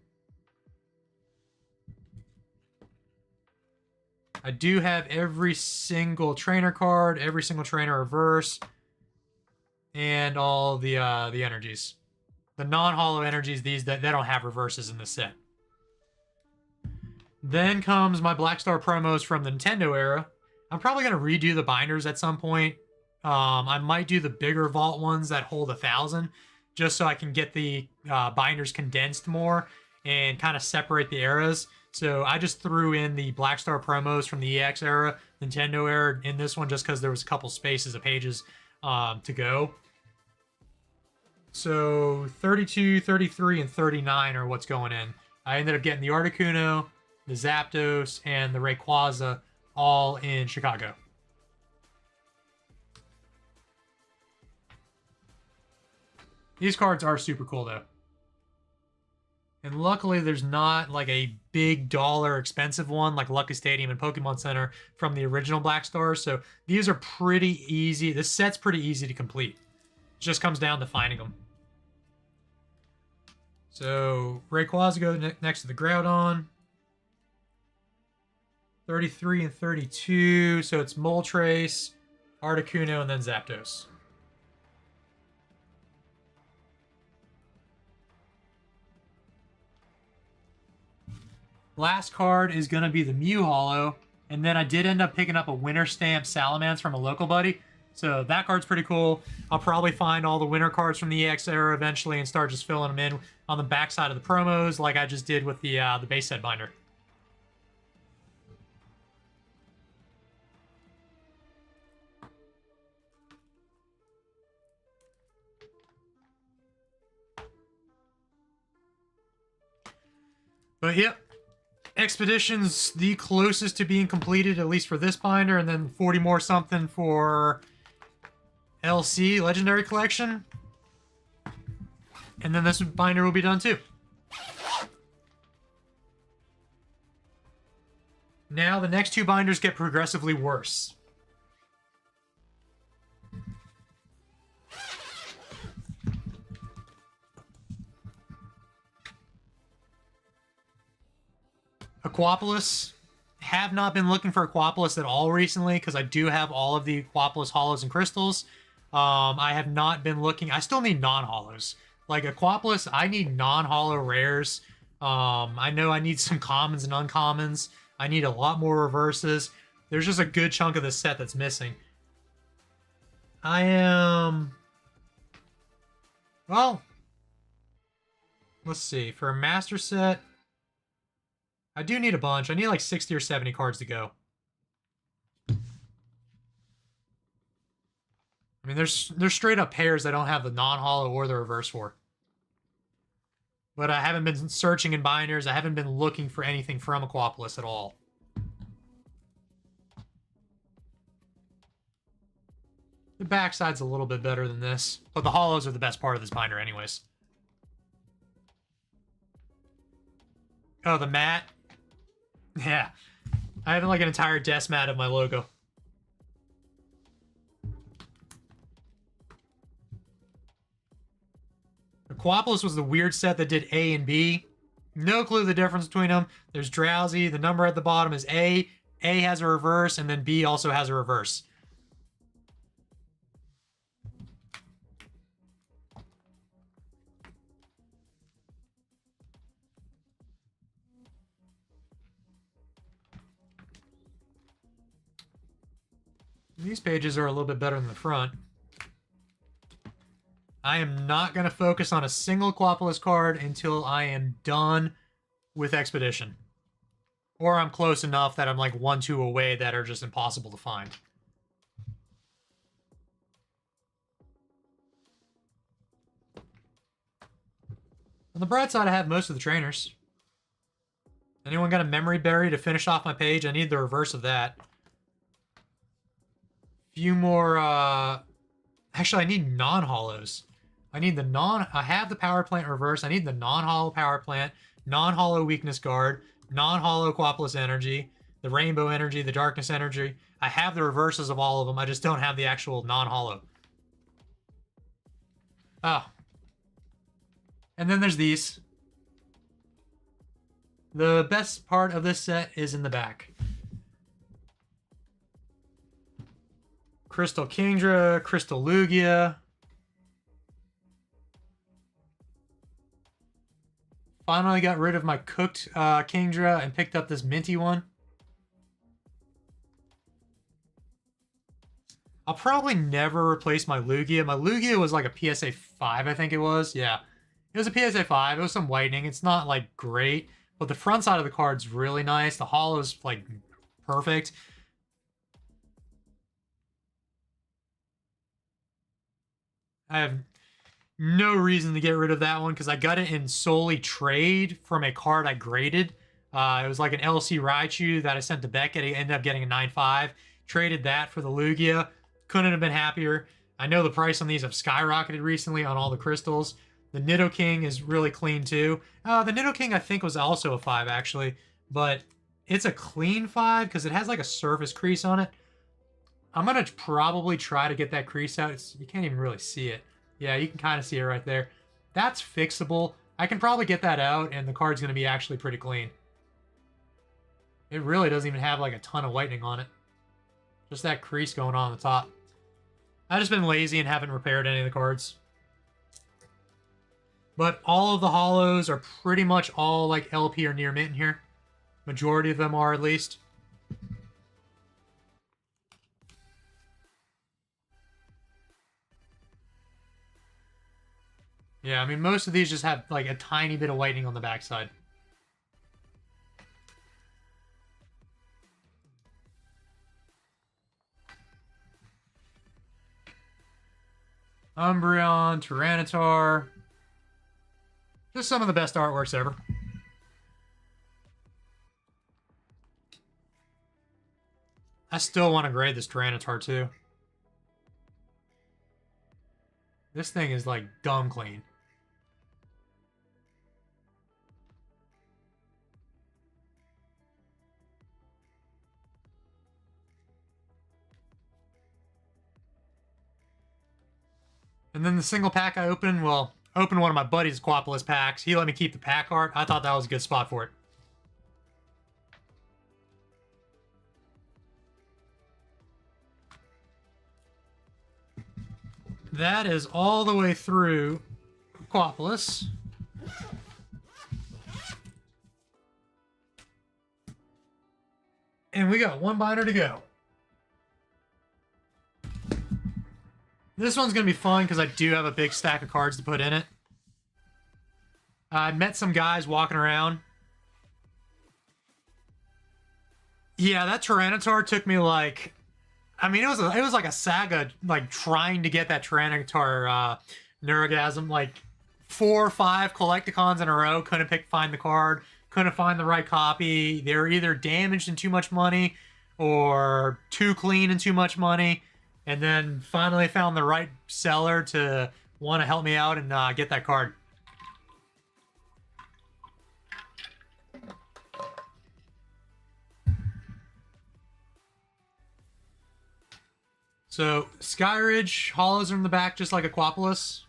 Speaker 1: I do have every single trainer card, every single trainer reverse, and all the energies. The non-holo energies, these they don't have reverses in this set. Then comes my Black Star promos from the Nintendo era. I'm probably going to redo the binders at some point. I might do the bigger vault ones that hold 1,000, just so I can get the binders condensed more and kind of separate the eras. So I just threw in the Black Star promos from the EX era, Nintendo era in this one just because there was a couple spaces of pages to go. So 32, 33, and 39 are what's going in. I ended up getting the Articuno, the Zapdos, and the Rayquaza all in Chicago. These cards are super cool though. And luckily there's not like a big dollar expensive one like Lucky Stadium and Pokemon Center from the original Black Stars. So these are pretty easy. This set's pretty easy to complete. It just comes down to finding them. So Rayquaza go next to the Groudon. 33 and 32. So it's Moltres, Articuno, and then Zapdos. Last card is going to be the Mew Holo. And then I did end up picking up a Winter Stamp Salamence from a local buddy. So that card's pretty cool. I'll probably find all the winter cards from the EX era eventually and start just filling them in on the back side of the promos like I just did with the base set binder. But yep, Expedition's the closest to being completed, at least for this binder, and then 40 more something for LC, Legendary Collection. And then this binder will be done too. Now the next 2 binders get progressively worse. Aquapolis. Have not been looking for Aquapolis at all recently because I do have all of the Aquapolis holos and crystals. I have not been looking. I still need non-holos. Like Aquapolis, I need non-holo rares. I know I need some commons and uncommons. I need a lot more reverses. There's just a good chunk of the set that's missing. I am... Well, let's see. For a master set, I do need a bunch. I need like 60 or 70 cards to go. I mean, there's straight up pairs that don't have the non-holo or the reverse for. But I haven't been searching in binders. I haven't been looking for anything from Aquapolis at all. The backside's a little bit better than this, but the holos are the best part of this binder anyways. Oh, the mat? Yeah. I have like an entire desk mat of my logo. Aquapolis was the weird set that did A and B. No clue the difference between them. There's Drowsy. The number at the bottom is A. A has a reverse, and then B also has a reverse. These pages are a little bit better than the front. I am not going to focus on a single Aquapolis card until I am done with Expedition. Or I'm close enough that I'm like 1-2 away that are just impossible to find. On the bright side, I have most of the trainers. Anyone got a memory berry to finish off my page? I need the reverse of that. Few more, actually, I need non-hollows. I need the I have the power plant reverse. I need the non-hollow power plant, non-hollow weakness guard, non-hollow Aquapolis energy, the rainbow energy, the darkness energy. I have the reverses of all of them. I just don't have the actual non-hollow. Oh. And then there's these. The best part of this set is in the back. Crystal Kingdra, Crystal Lugia. Finally got rid of my cooked Kingdra and picked up this minty one. I'll probably never replace my Lugia. My Lugia was like a PSA 5, I think it was. Yeah, it was a PSA 5. It was some whitening. It's not like great, but the front side of the card's really nice. The hollow's like perfect. I have no reason to get rid of that one because I got it in solely trade from a card I graded. It was like an LC Raichu that I sent to Beckett. I ended up getting a 9.5. Traded that for the Lugia. Couldn't have been happier. I know the price on these have skyrocketed recently on all the crystals. The Nidoking is really clean too. The Nidoking I think was also a 5 actually, but it's a clean 5 because it has like a surface crease on it. I'm going to probably try to get that crease out. You can't even really see it. Yeah, you can kind of see it right there. That's fixable. I can probably get that out and the card's going to be actually pretty clean. It really doesn't even have like a ton of whitening on it. Just that crease going on the top. I've just been lazy and haven't repaired any of the cards. But all of the hollows are pretty much all like LP or near mint in here. Majority of them are at least. Yeah, I mean, most of these just have like a tiny bit of whitening on the backside. Umbreon, Tyranitar. Just some of the best artworks ever. I still want to grade this Tyranitar too. This thing is like dumb clean. And then the single pack I opened, well, opened one of my buddy's Aquapolis packs. He let me keep the pack art. I thought that was a good spot for it. That is all the way through Aquapolis. And we got one binder to go. This one's going to be fun because I do have a big stack of cards to put in it. I met some guys walking around. Yeah, that Tyranitar took me like... I mean, it was like a saga, like trying to get that Tyranitar Neurogasm. Like 4 or 5 CollectAcons in a row. Couldn't find the card. Couldn't find the right copy. They were either damaged and too much money or too clean and too much money. And then finally found the right seller to want to help me out and get that card. So, Skyridge, hollows are in the back just like Aquapolis.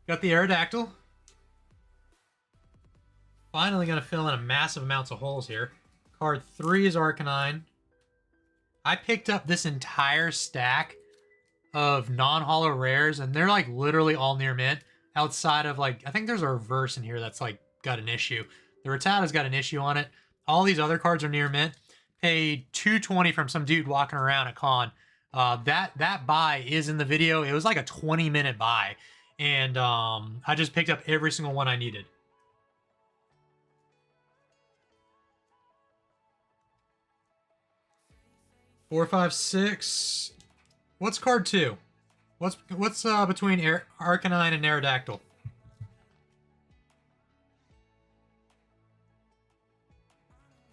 Speaker 1: Got the Aerodactyl. Finally going to fill in a massive amounts of holes here. Card 3 is Arcanine. I picked up this entire stack of non-hollow rares, and they're like literally all near mint. Outside of like, I think there's a reverse in here that's like got an issue. The Rattata's got an issue on it. All these other cards are near mint. Paid $220 from some dude walking around at con. That buy is in the video. It was like a 20-minute buy, and I just picked up every single one I needed. Four, five, six. What's card 2? What's between Arcanine and Aerodactyl?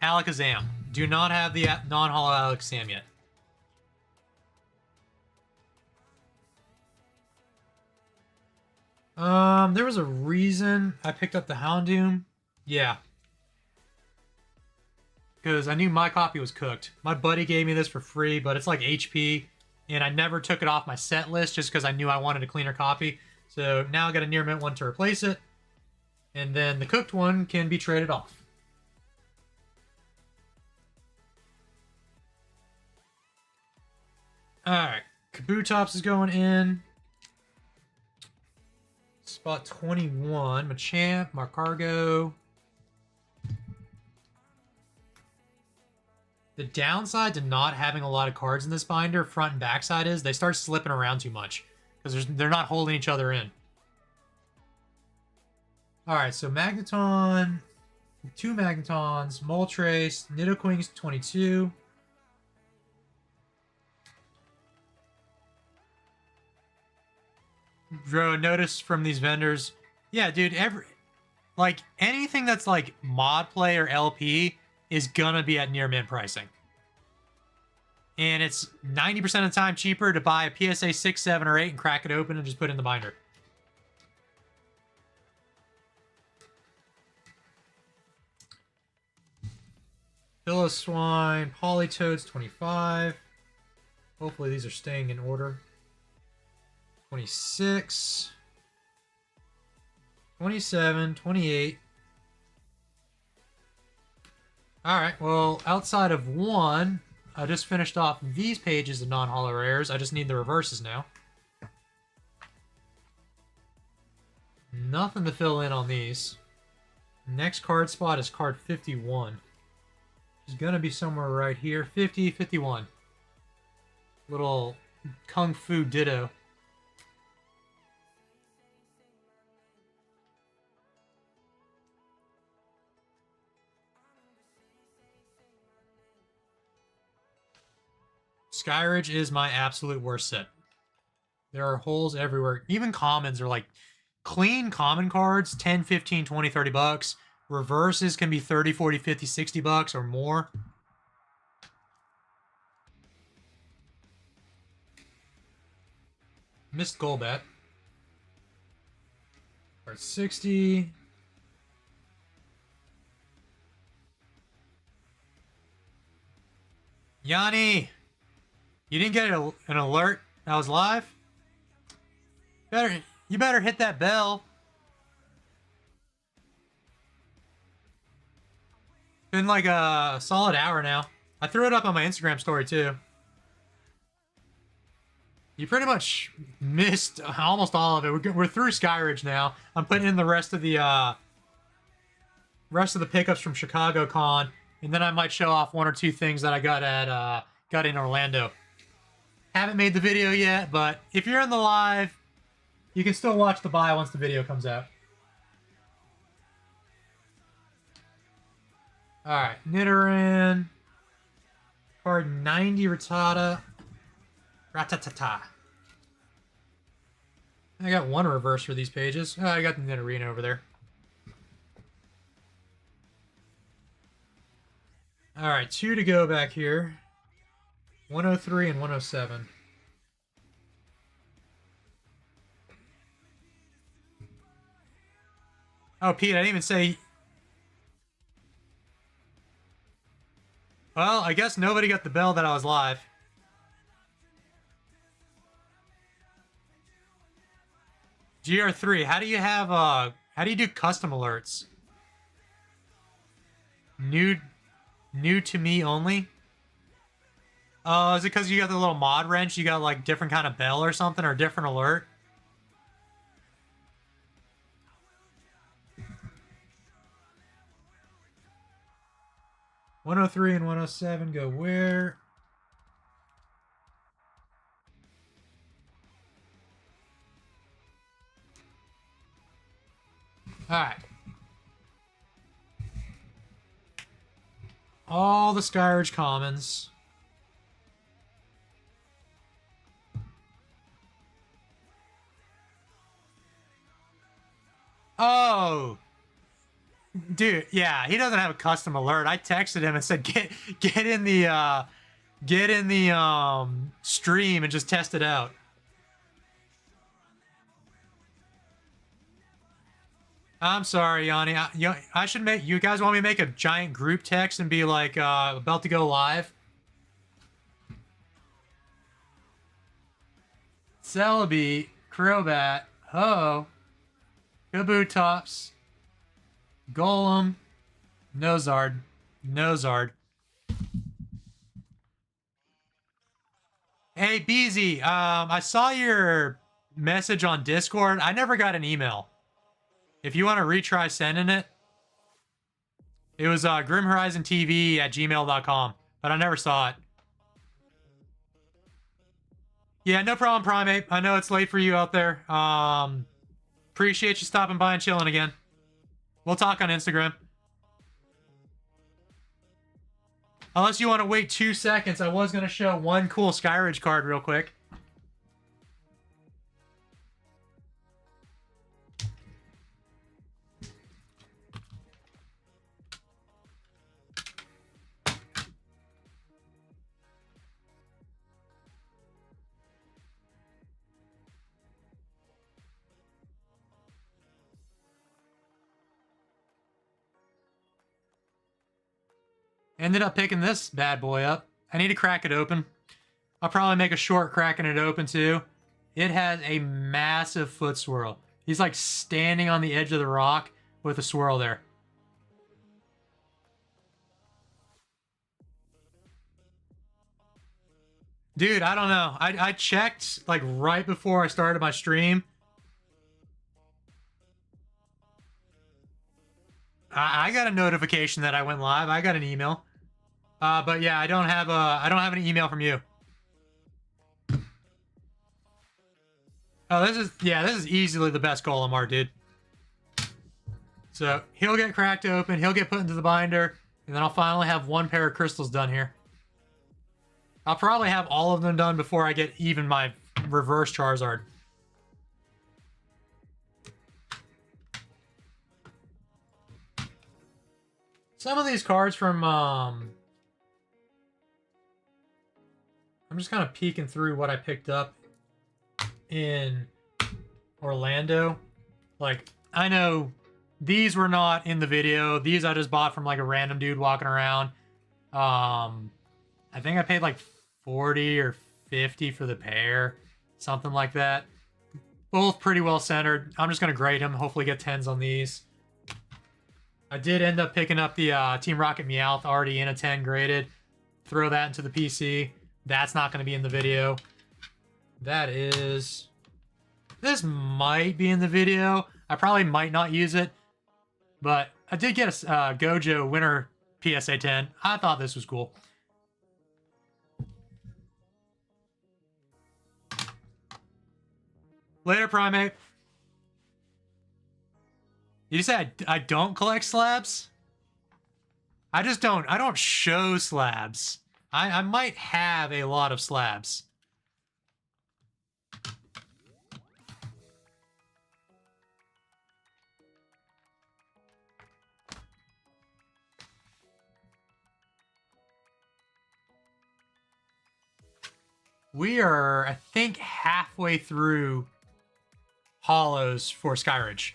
Speaker 1: Alakazam. Do not have the non-holo Alakazam yet. There was a reason I picked up the Houndoom. Yeah. Because I knew my copy was cooked. My buddy gave me this for free, but it's like HP, and I never took it off my set list just because I knew I wanted a cleaner copy. So now I got a near mint one to replace it, and then the cooked one can be traded off. Alright, Kabutops is going in. Spot 21, Machamp, Marcargo. The downside to not having a lot of cards in this binder, front and back side, is they start slipping around too much because they're not holding each other in. Alright, so Magneton, 2 Magnetons, Moltres, Nidoqueen's 22. Bro, notice from these vendors, yeah, dude, anything that's like mod play or LP is gonna be at near mint pricing. And it's 90% of the time cheaper to buy a PSA 6, 7, or 8 and crack it open and just put it in the binder. Piloswine, Politoads, 25. Hopefully these are staying in order. 26. 27, 28. Alright, well, outside of one, I just finished off these pages of non-holo rares. I just need the reverses now. Nothing to fill in on these. Next card spot is card 51. It's going to be somewhere right here. 50, 51. Little Kung Fu Ditto. Skyridge is my absolute worst set. There are holes everywhere. Even commons are like clean common cards, 10, 15, 20, 30 bucks. Reverses can be 30, 40, 50, 60 bucks or more. Missed Golbat. Card 60. Yanni! You didn't get an alert I was live? You better hit that bell. Been like a solid hour now. I threw it up on my Instagram story too. You pretty much missed almost all of it. We're through Skyridge now. I'm putting in the rest of the pickups from CollectACon, and then I might show off 1 or 2 things that I got in Orlando. Haven't made the video yet, but if you're in the live, you can still watch the buy once the video comes out. Alright, Nidoran. Card 90, Rattata. Ratatata. I got 1 reverse for these pages. Oh, I got the Nidorina over there. Alright, 2 to go back here. 103 and 107. Oh, Pete, I didn't even say... Well, I guess nobody got the bell that I was live. GR3, how do you do custom alerts? New to me only? Oh, is it because you got the little mod wrench? You got like different kind of bell or something, or different alert? $103 and $107 go where? Alright. All the Skyridge commons. Oh, dude, yeah, he doesn't have a custom alert. I texted him and said, get in the stream and just test it out. I'm sorry, Yanni. I should make, you guys want me to make a giant group text and be like, about to go live? Celebi, Crobat, Ho, Kabutops, Golem, Nozard. Hey, BZ, I saw your message on Discord. I never got an email. If you want to retry sending it, it was grimhorizontv@gmail.com, but I never saw it. Yeah, no problem, Primate. I know it's late for you out there. Appreciate you stopping by and chilling again. We'll talk on Instagram. Unless you want to wait 2 seconds, I was going to show one cool Skyridge card real quick. Ended up picking this bad boy up. I need to crack it open. I'll probably make a short cracking it open too. It has a massive foot swirl. He's like standing on the edge of the rock with a swirl there. Dude, I don't know. I checked like right before I started my stream. I got a notification that I went live. I got an email. But yeah, I don't have an email from you. Oh, this is easily the best Golem art, dude. So he'll get cracked open, he'll get put into the binder, and then I'll finally have one pair of crystals done here. I'll probably have all of them done before I get even my reverse Charizard. Some of these cards from I'm just kind of peeking through what I picked up in Orlando. Like, I know these were not in the video. These I just bought from like a random dude walking around. I think I paid like 40 or 50 for the pair, something like that. Both pretty well centered. I'm just gonna grade them, hopefully get 10s on these. I did end up picking up the Team Rocket Meowth already in a 10 graded. Throw that into the PC. That's not going to be in the video. This might be in the video. I probably might not use it, but I did get a Gojo Winter PSA 10. I thought this was cool. Later, Primate. You say I don't collect slabs? I don't show slabs. I might have a lot of slabs. We are, I think, halfway through hollows for Skyridge.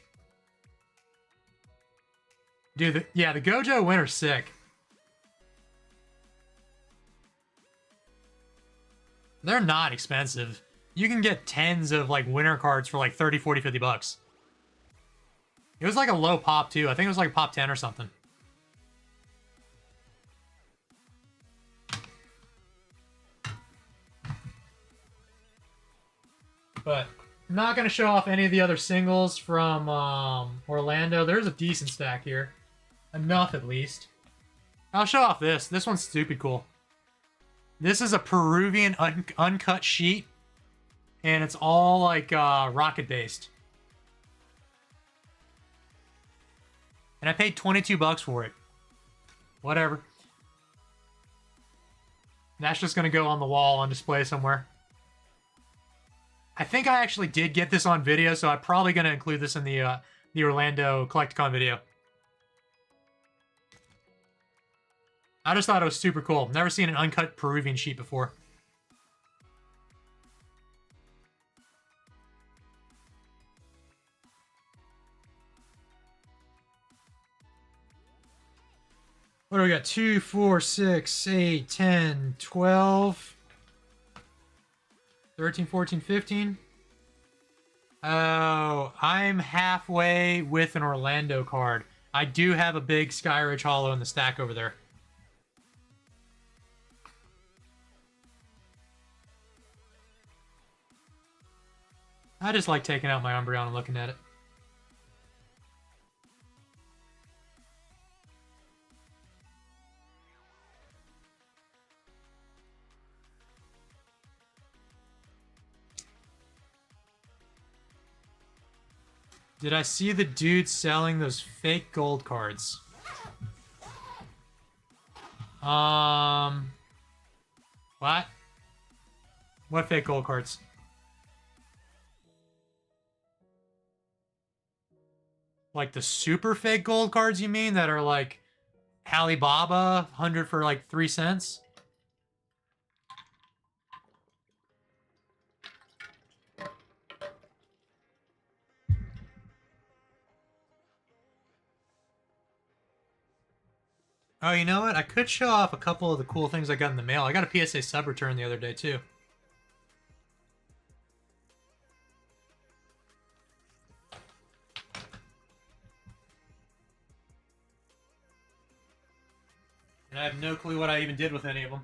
Speaker 1: Dude, the Gojo Winter's sick. They're not expensive. You can get 10s of like winter cards for like 30, 40, 50 bucks. It was like a low pop too. I think it was like a pop 10 or something. But I'm not going to show off any of the other singles from Orlando. There's a decent stack here. Enough, at least. I'll show off this. This one's stupid cool. This is a Peruvian uncut sheet. And it's all, like, rocket-based. And I paid 22 bucks for it. Whatever. That's just going to go on the wall on display somewhere. I think I actually did get this on video, so I'm probably going to include this in the Orlando CollectACon video. I just thought it was super cool. Never seen an uncut Peruvian sheet before. What do we got? 2, 4, 6, 8, 10, 12, 13, 14, 15. Oh, I'm halfway with an Orlando card. I do have a big Skyridge Hollow in the stack over there. I just like taking out my Umbreon and looking at it. Did I see the dude selling those fake gold cards? What? What fake gold cards? Like the super fake gold cards, you mean? That are like Alibaba, 100 for like 3 cents? Oh, you know what? I could show off a couple of the cool things I got in the mail. I got a PSA sub return the other day, too. And I have no clue what I even did with any of them.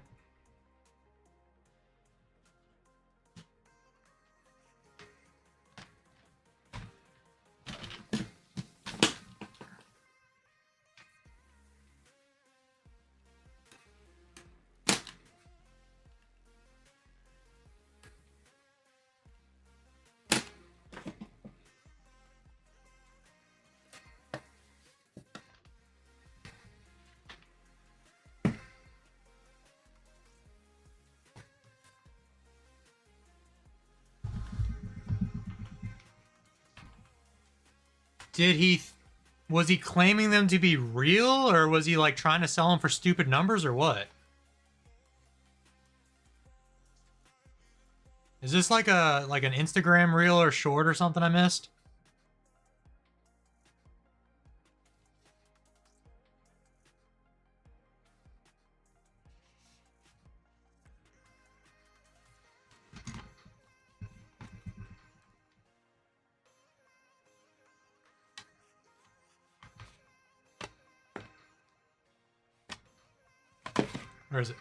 Speaker 1: Was he claiming them to be real, or was he like trying to sell them for stupid numbers, or what? Is this like an Instagram reel or short or something I missed? Where is it?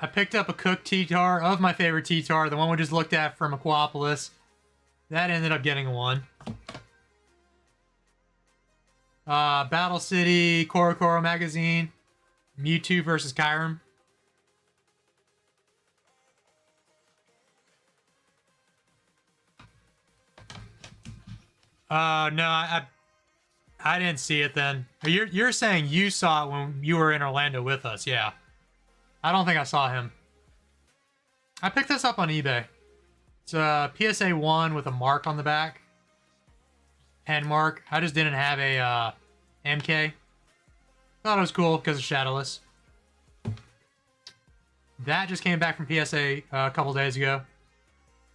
Speaker 1: I picked up a cooked T-Tar of my favorite T-Tar, the one we just looked at from Aquapolis. That ended up getting a 1. Battle City, Korokoro Magazine, Mewtwo versus Kyurem. No, I didn't see it then. You're saying you saw it when you were in Orlando with us, yeah. I don't think I saw him. I picked this up on eBay. It's a PSA 1 with a mark on the back. Pen mark. I just didn't have a MK. Thought it was cool because it's shadowless. That just came back from PSA a couple days ago.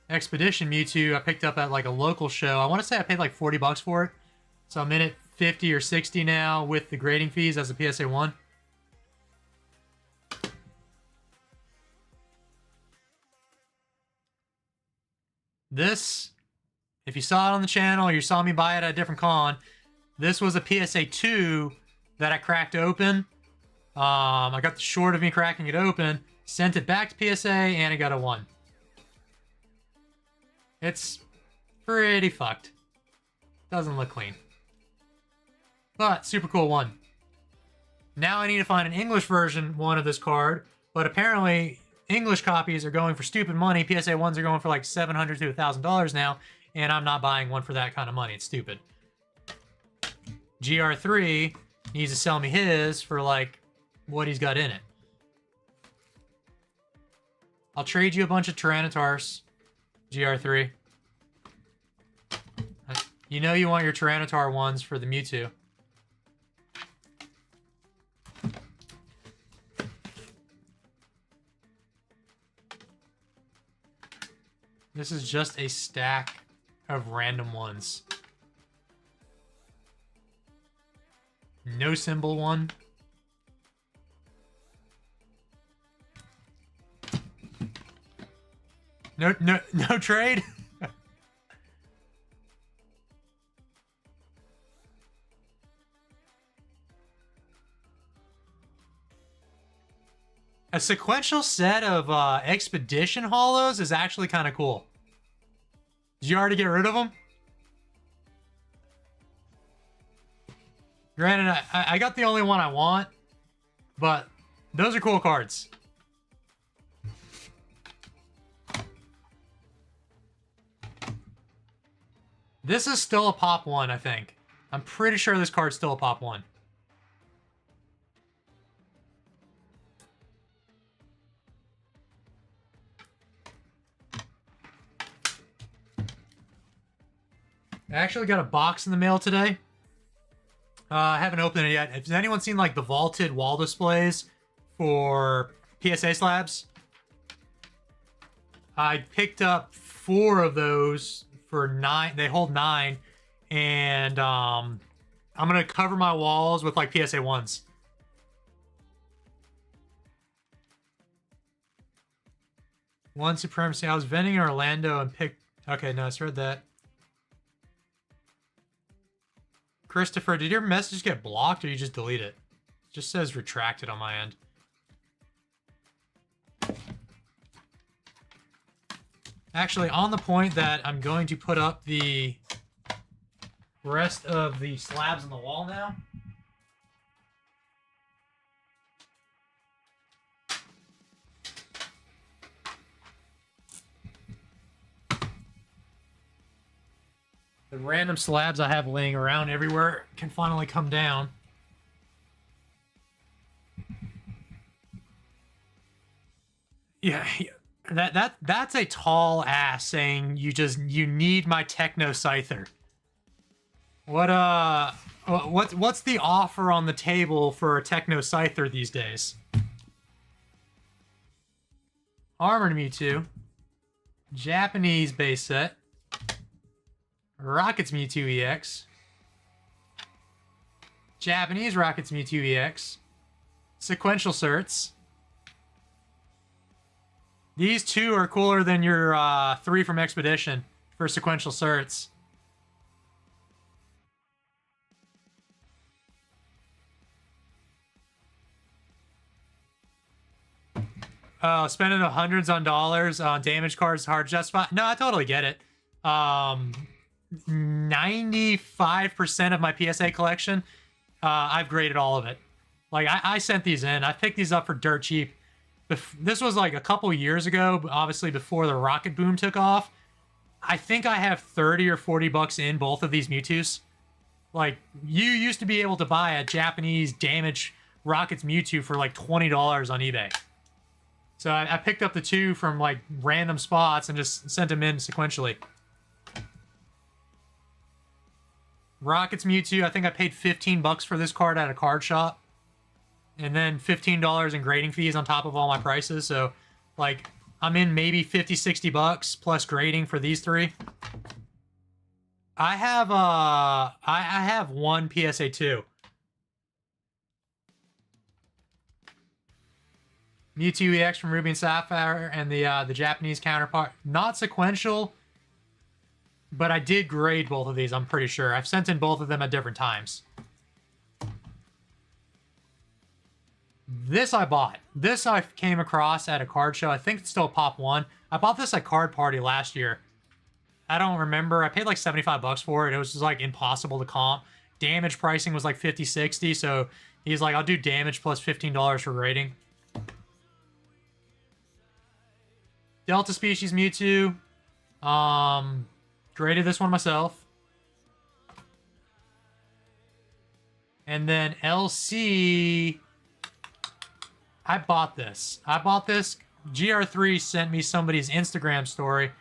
Speaker 1: Expedition Mewtwo I picked up at like a local show. I want to say I paid like 40 bucks for it. So I'm in at 50 or 60 now with the grading fees as a PSA 1. This, if you saw it on the channel or you saw me buy it at a different con, this was a PSA 2 that I cracked open. I got the short of me cracking it open, sent it back to PSA, and I got a 1. It's pretty fucked. Doesn't look clean. But, super cool 1. Now I need to find an English version 1 of this card, but apparently English copies are going for stupid money. PSA 1s are going for like $700 to $1,000 now, and I'm not buying one for that kind of money. It's stupid. GR3 needs to sell me his for like what he's got in it. I'll trade you a bunch of Tyranitars, GR3. You know you want your Tyranitar ones for the Mewtwo. This is just a stack of random ones. No symbol one. No trade. A sequential set of Expedition Hollows is actually kind of cool. Did you already get rid of them? Granted, I got the only one I want, but those are cool cards. This is still a pop 1, I think. I'm pretty sure this card's still a pop 1. I actually got a box in the mail today. I haven't opened it yet. Has anyone seen like the vaulted wall displays for PSA slabs? I picked up 4 of those for 9. They hold 9, and I'm gonna cover my walls with like PSA 1s. One Supremacy. I was vending in Orlando and picked. Okay, no, I just read that. Christopher, did your message get blocked or you just delete it? It just says retracted on my end. Actually, on the point that I'm going to put up the rest of the slabs on the wall now. The random slabs I have laying around everywhere can finally come down. Yeah, that's a tall ass saying you need my Techno Scyther. What's the offer on the table for a Techno Scyther these days? Armored Mewtwo, Japanese base set, Rockets Mewtwo EX, Japanese Rockets Mewtwo EX, sequential certs. These 2 are cooler than your 3 from Expedition for sequential certs. Oh, spending hundreds on dollars on damage cards hard to justify. No, I totally get it. 95% of my PSA collection, I've graded all of it. Like, I sent these in. I picked these up for dirt cheap. This was like a couple years ago, obviously before the rocket boom took off. I think I have 30 or 40 bucks in both of these Mewtwo's. Like, you used to be able to buy a Japanese damage Rockets Mewtwo for like $20 on eBay. So I picked up the 2 from like random spots and just sent them in sequentially. Rockets Mewtwo, I think I paid 15 bucks for this card at a card shop. And then $15 in grading fees on top of all my prices. So, like, I'm in maybe 50, 60 bucks plus grading for these 3. I have one PSA 2. Mewtwo EX from Ruby and Sapphire and the Japanese counterpart. Not sequential, but I did grade both of these, I'm pretty sure. I've sent in both of them at different times. This I bought. This I came across at a card show. I think it's still Pop 1. I bought this at Card Party last year. I don't remember. I paid like 75 bucks for it. It was just like impossible to comp. Damage pricing was like 50, 60. So he's like, I'll do damage plus $15 for grading. Delta Species Mewtwo. Graded this one myself. And then LC, I bought this. GR3 sent me somebody's Instagram story.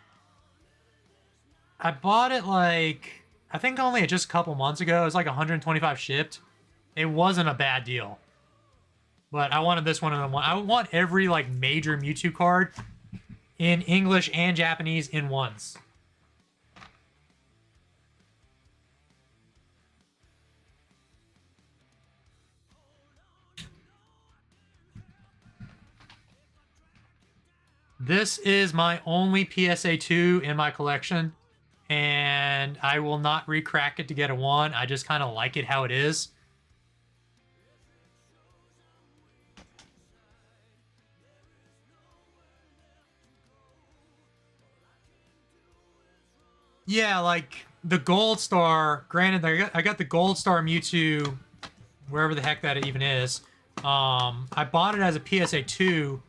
Speaker 1: I bought it like, I think only just a couple months ago. It was like 125 shipped. It wasn't a bad deal. But I wanted this one in one. I want every like major Mewtwo card in English and Japanese in ones. This is my only PSA 2 in my collection, and I will not re-crack it to get a 1. I just kind of like it how it is. Yeah, like the Gold Star, granted, I got the Gold Star Mewtwo, wherever the heck that even is. I bought it as a PSA 2.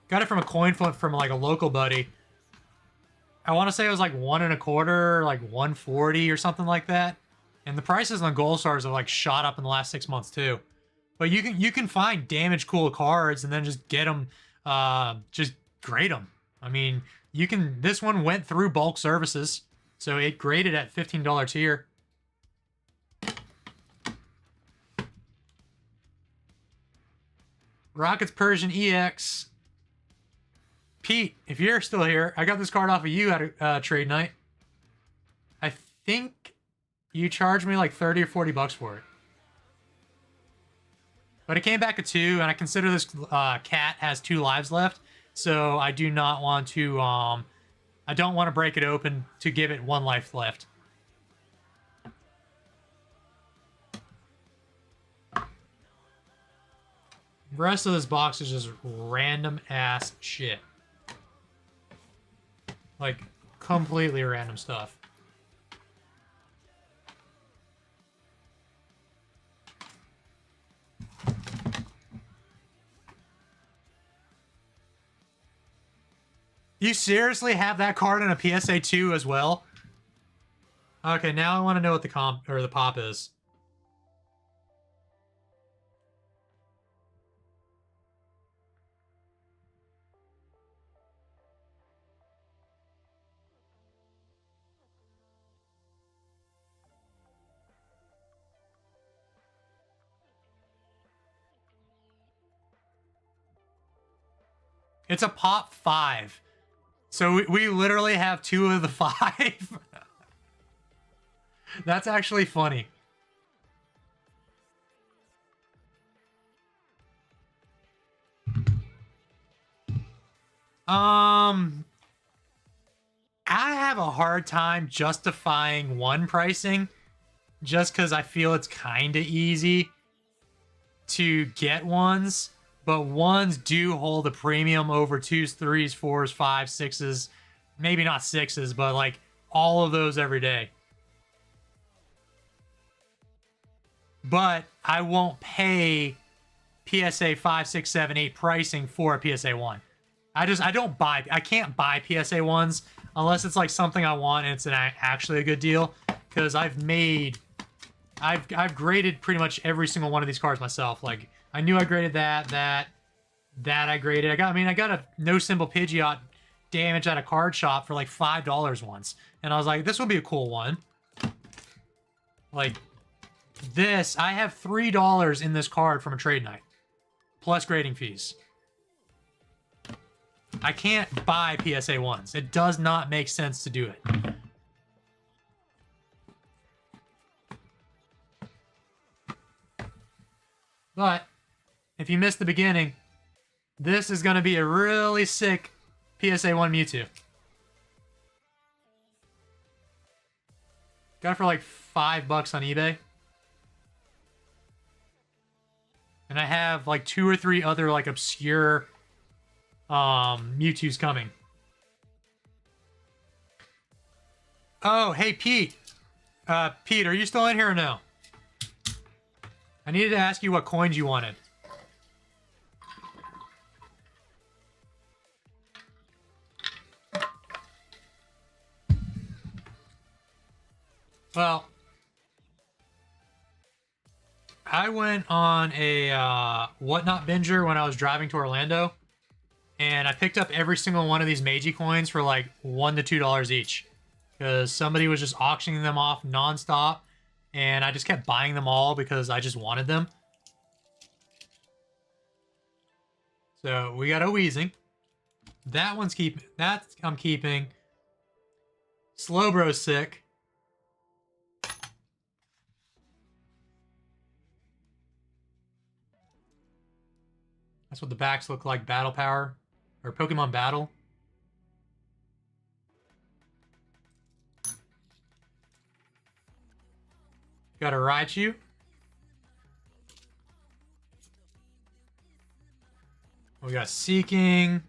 Speaker 1: Got it from a coin flip from like a local buddy. I want to say it was like 1 1/4, like 140 or something like that. And the prices on Gold Stars have like shot up in the last 6 months too. But you can find damage cool cards and then just get them, just grade them. I mean, you can. This one went through bulk services, so it graded at $15 tier. Rockets Persian EX. Pete, if you're still here, I got this card off of you at a trade night. I think you charged me like 30 or 40 bucks for it. But it came back at 2, and I consider this cat has 2 lives left, so I do not want to, I don't want to break it open to give it 1 life left. The rest of this box is just random ass shit. Like, completely random stuff. You seriously have that card in a PSA 2 as well? Okay, now I want to know what the comp or the pop is. It's a pop 5. So we literally have 2 of the 5. That's actually funny. I have a hard time justifying 1 pricing just because I feel it's kind of easy to get 1s. But 1s do hold a premium over 2s, 3s, 4s, 5s, 6s. Maybe not 6s, but like all of those every day. But I won't pay PSA 5, 6, 7, 8 pricing for a PSA 1. I can't buy PSA 1s unless it's like something I want and it's actually a good deal. Because I've graded pretty much every single one of these cards myself. Like, I knew I graded that I graded. I got a no symbol Pidgeot damage at a card shop for like $5 once. And I was like, this would be a cool one. Like, this, I have $3 in this card from a trade night. Plus grading fees. I can't buy PSA 1s. It does not make sense to do it. But if you missed the beginning, this is going to be a really sick PSA 1 Mewtwo. Got it for like $5 on eBay. And I have like 2 or 3 other like obscure Mewtwo's coming. Oh, hey Pete. Pete, are you still in here or no? I needed to ask you what coins you wanted. Well, I went on a whatnot binger when I was driving to Orlando, and I picked up every single one of these Meiji coins for like $1 to $2 each, because somebody was just auctioning them off nonstop, and I just kept buying them all because I just wanted them. So we got a Weezing. That one's keeping. That I'm keeping. Slowbro's sick. That's what the backs look like. Battle Power. Or Pokemon Battle. Got a Raichu. We got Seeking.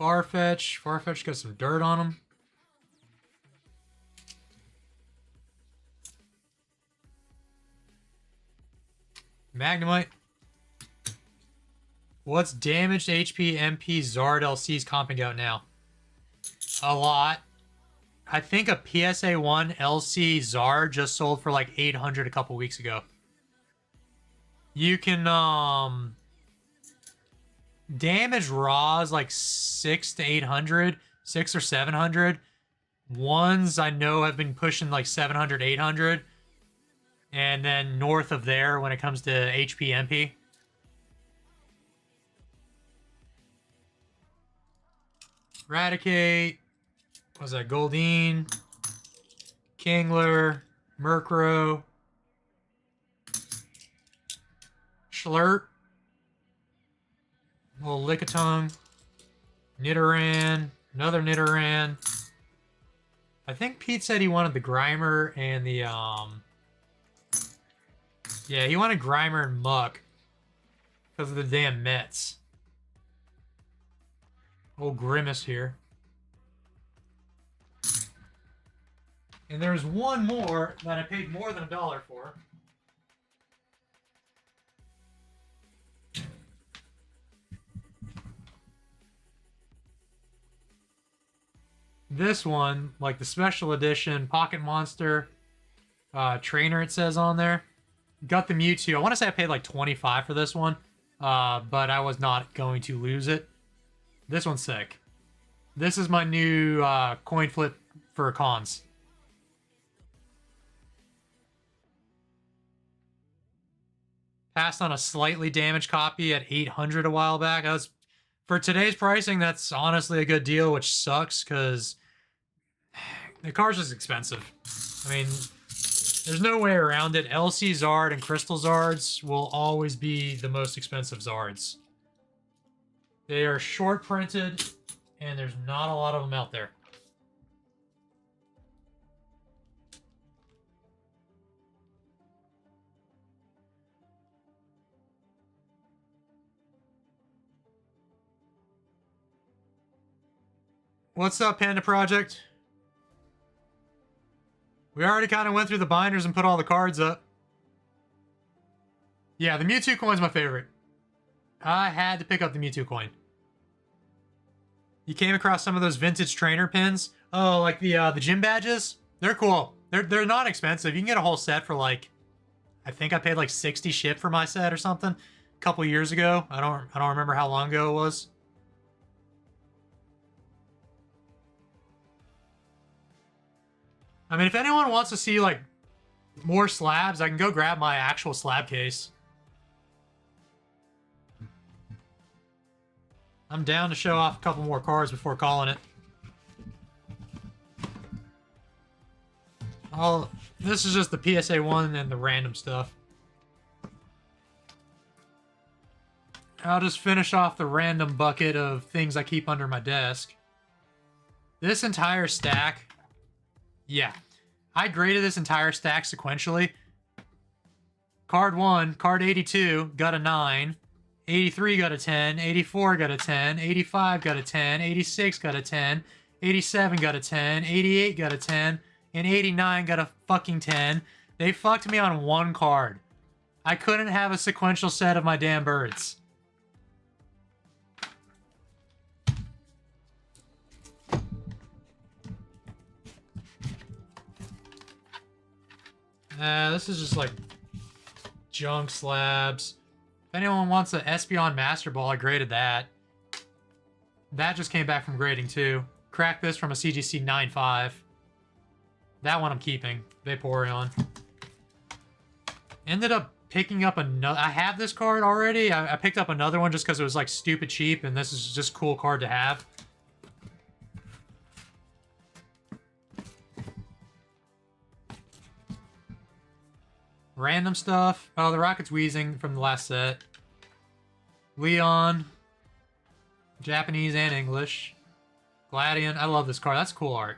Speaker 1: Farfetch. Farfetch got some dirt on him. Magnemite. What's damaged HP, MP, Zard, LCs comping out now? A lot. I think a PSA 1 LC Zard just sold for like 800 a couple weeks ago. You can damage raws like 6 to 800, 6 or 700. Ones I know have been pushing like 700, 800. And then north of there when it comes to HP, MP. Eradicate. What was that? Goldeen. Kingler. Murkrow. Schlurt. Little Lickitung. Nidoran. Another Nidoran. I think Pete said he wanted the Grimer and the, yeah, he wanted Grimer and Muck because of the damn Mets. Old Grimace here. And there's one more that I paid more than $1 for. This one, like the special edition Pocket Monster trainer, it says on there. Got the Mewtwo. I want to say I paid like $25 for this one, but I was not going to lose it. This one's sick. This is my new coin flip for cons. Passed on a slightly damaged copy at 800 a while back. I was, for today's pricing, that's honestly a good deal, which sucks because the card's just expensive. I mean, there's no way around it. LC Zard and Crystal Zards will always be the most expensive Zards. They are short printed, and there's not a lot of them out there. What's up, Panda Project? We already kind of went through the binders and put all the cards up. Yeah, the Mewtwo coin's my favorite. I had to pick up the Mewtwo coin. You came across some of those vintage trainer pins. Oh, like the gym badges? They're cool. They're not expensive. You can get a whole set for like, I think I paid like 60 ship for my set or something a couple years ago. I don't remember how long ago it was. I mean, if anyone wants to see like more slabs, I can go grab my actual slab case. I'm down to show off a couple more cards before calling it. This is just the PSA 1 and the random stuff. I'll just finish off the random bucket of things I keep under my desk. This entire stack, yeah. I graded this entire stack sequentially. Card 1, card 82, got a 9. 83 got a 10, 84 got a 10, 85 got a 10, 86 got a 10, 87 got a 10, 88 got a 10, and 89 got a fucking 10. They fucked me on one card. I couldn't have a sequential set of my damn birds. This is just like junk slabs. If anyone wants an Espeon Master Ball, I graded that. That just came back from grading too. Cracked this from a CGC 9.5. That one I'm keeping. Vaporeon. Ended up picking up another. I have this card already. I picked up another one just because it was like stupid cheap, and this is just a cool card to have. Random stuff. Oh, the Rocket's Wheezing from the last set. Leon. Japanese and English. Gladion. I love this card. That's cool art.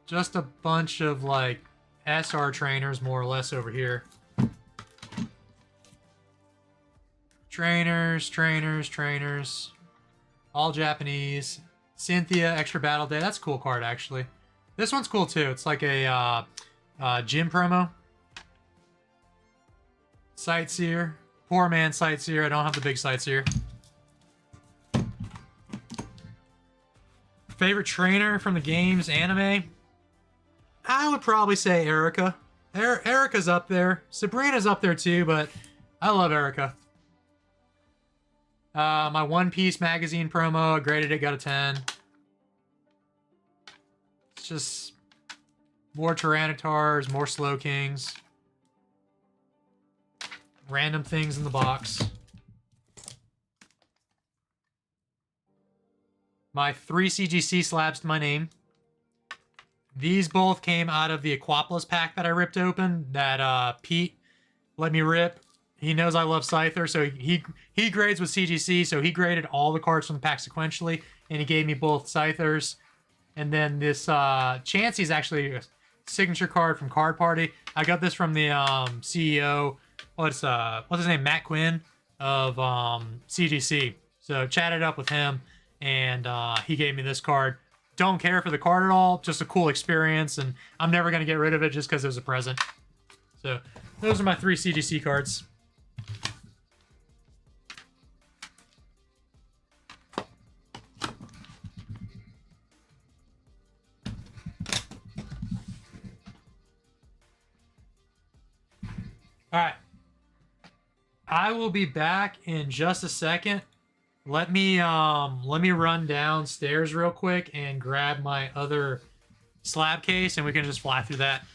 Speaker 1: Just a bunch of, like, SR trainers, more or less, over here. Trainers. All Japanese. Cynthia, Extra Battle Day. That's a cool card, actually. This one's cool, too. It's like a gym promo. Sightseer. Poor man Sightseer. I don't have the big Sightseer. Favorite trainer from the games, anime? I would probably say Erica. Erica's up there. Sabrina's up there too, but I love Erica. My One Piece magazine promo, I graded it, got a 10. It's just more Tyrannitars, more Slowkings. Random things in the box. My 3 CGC slabs to my name. These both came out of the Aquapolis pack that I ripped open, that Pete let me rip. He knows I love Scyther, so he grades with CGC, so he graded all the cards from the pack sequentially, and he gave me both Scythers. And then this Chansey is actually a signature card from Card Party. I got this from the CEO, what's his name, Matt Quinn of CGC. So chatted up with him, and he gave me this card. Don't care for the card at all, just a cool experience, and I'm never going to get rid of it just because it was a present. So those are my 3 CGC cards. All right. I will be back in just a second. Let me run downstairs real quick and grab my other slab case, and we can just fly through that.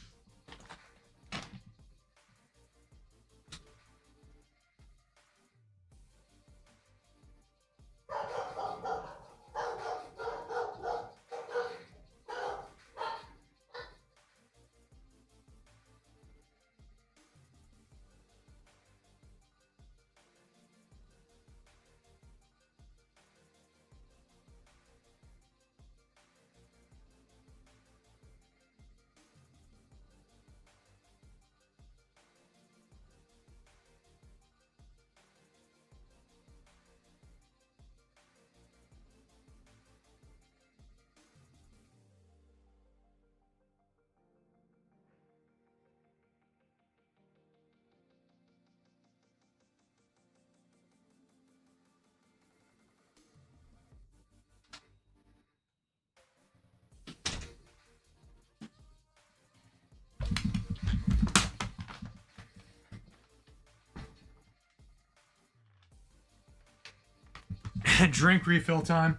Speaker 1: Drink refill time.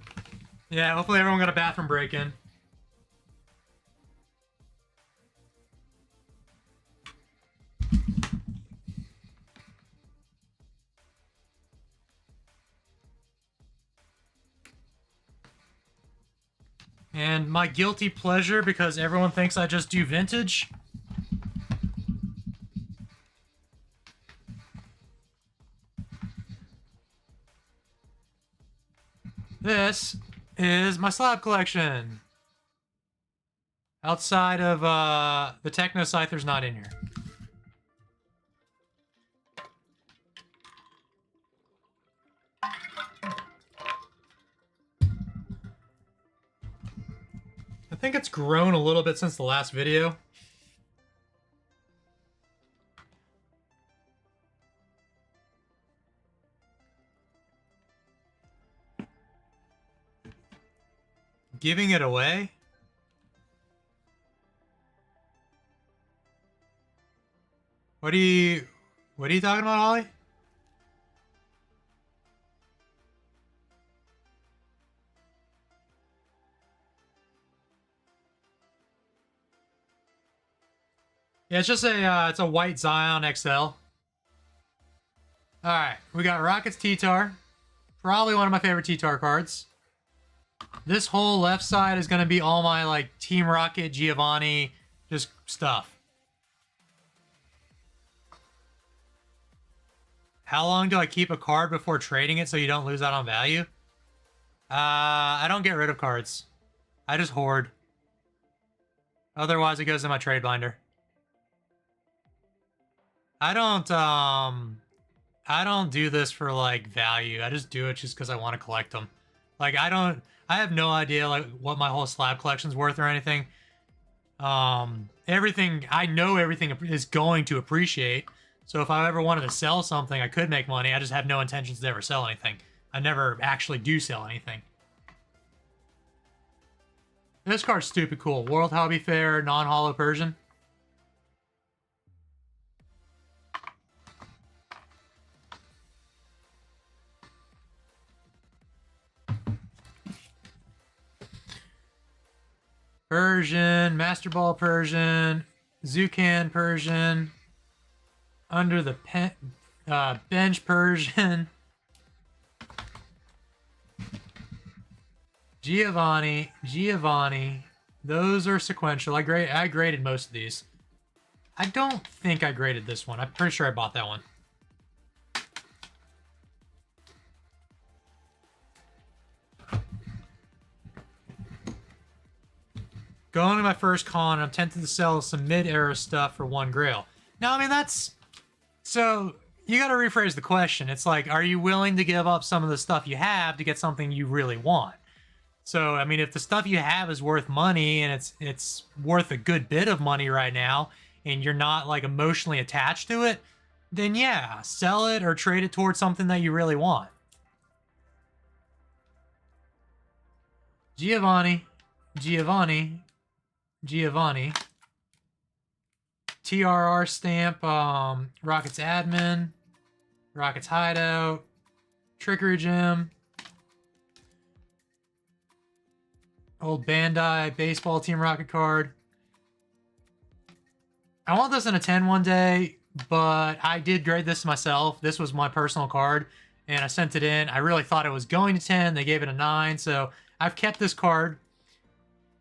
Speaker 1: Yeah, hopefully everyone got a bathroom break in. And my guilty pleasure, because everyone thinks I just do vintage. This is my slab collection. Outside of the Techno Scyther's not in here. I think it's grown a little bit since the last video. Giving it away? What are you talking about, Holly? Yeah, it's just it's a white Zion XL. All right, we got Rockets T-Tar. Probably one of my favorite T-Tar cards. This whole left side is going to be all my, like, Team Rocket, Giovanni, just stuff. How long do I keep a card before trading it so you don't lose out on value? I don't get rid of cards. I just hoard. Otherwise, it goes in my trade binder. I don't do this for, like, value. I just do it just because I want to collect them. Like, I have no idea, like, what my whole slab collection's worth or anything. Everything is going to appreciate. So if I ever wanted to sell something, I could make money. I just have no intentions to ever sell anything. I never actually do sell anything. This card's stupid cool. World Hobby Fair, non-holo Persian. Persian, Master Ball Persian, Zucan Persian, Under the Bench Persian, Giovanni. Those are sequential. I graded most of these. I don't think I graded this one. I'm pretty sure I bought that one. Going to my first con, I'm tempted to sell some mid-era stuff for 1 grail. Now, I mean, that's... So, you gotta rephrase the question. It's like, are you willing to give up some of the stuff you have to get something you really want? So, I mean, if the stuff you have is worth money, and it's worth a good bit of money right now, and you're not, like, emotionally attached to it, then yeah, sell it or trade it towards something that you really want. Giovanni. TRR stamp, Rockets Admin, Rockets Hideout, Trickery Gym, old Bandai baseball Team Rocket card. I want this in a 10 one day, but I did grade this myself. This was my personal card, and I sent it in. I really thought it was going to 10. They gave it a 9, so I've kept this card.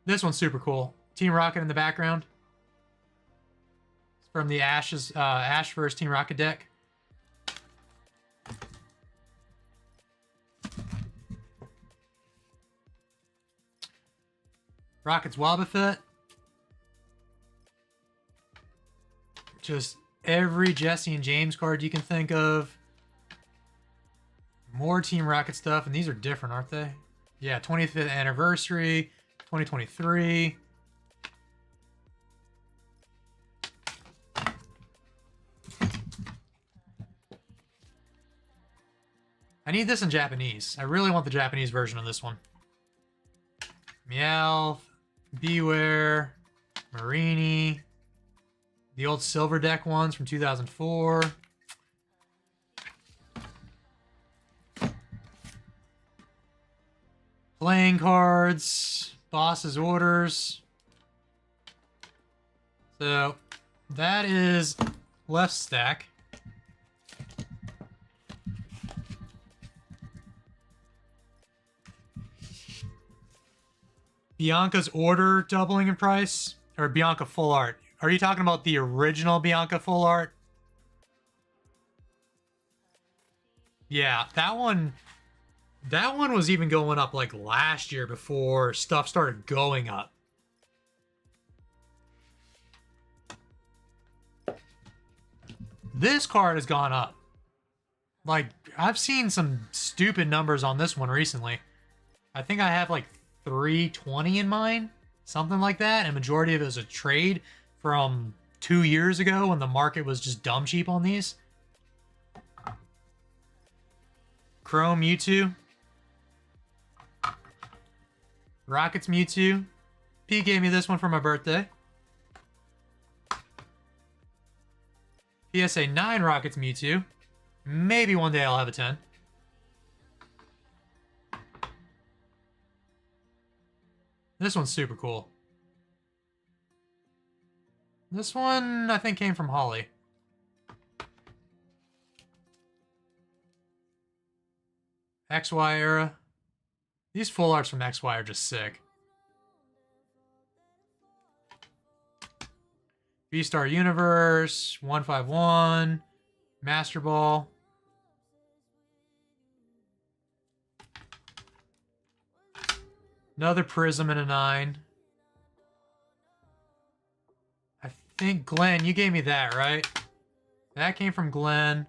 Speaker 1: This one's super cool. Team Rocket in the background. It's from the Ash vs. Team Rocket deck. Rockets Wobbuffet. Just every Jesse and James card you can think of. More Team Rocket stuff, and these are different, aren't they? Yeah, 25th anniversary, 2023. I need this in Japanese. I really want the Japanese version of this one. Meowth, Beware, Marini, the old Silver Deck ones from 2004. Playing cards, Boss's Orders. So that is left stack. Bianca's Order doubling in price, or Bianca Full Art? Are you talking about the original Bianca Full Art? Yeah, that one was even going up like last year before stuff started going up. This card has gone up. Like, I've seen some stupid numbers on this one recently. I think I have like 320 in mine, something like that, and a majority of it was a trade from 2 years ago when the market was just dumb cheap on these. Chrome Mewtwo. Rockets Mewtwo. Pete gave me this one for my birthday. PSA 9 Rockets Mewtwo. Maybe one day I'll have a 10. This one's super cool. This one, I think, came from Holly. XY era. These full arts from XY are just sick. V-Star Universe, 151, Master Ball. Another Prism and a 9. I think, Glenn, you gave me that, right? That came from Glenn.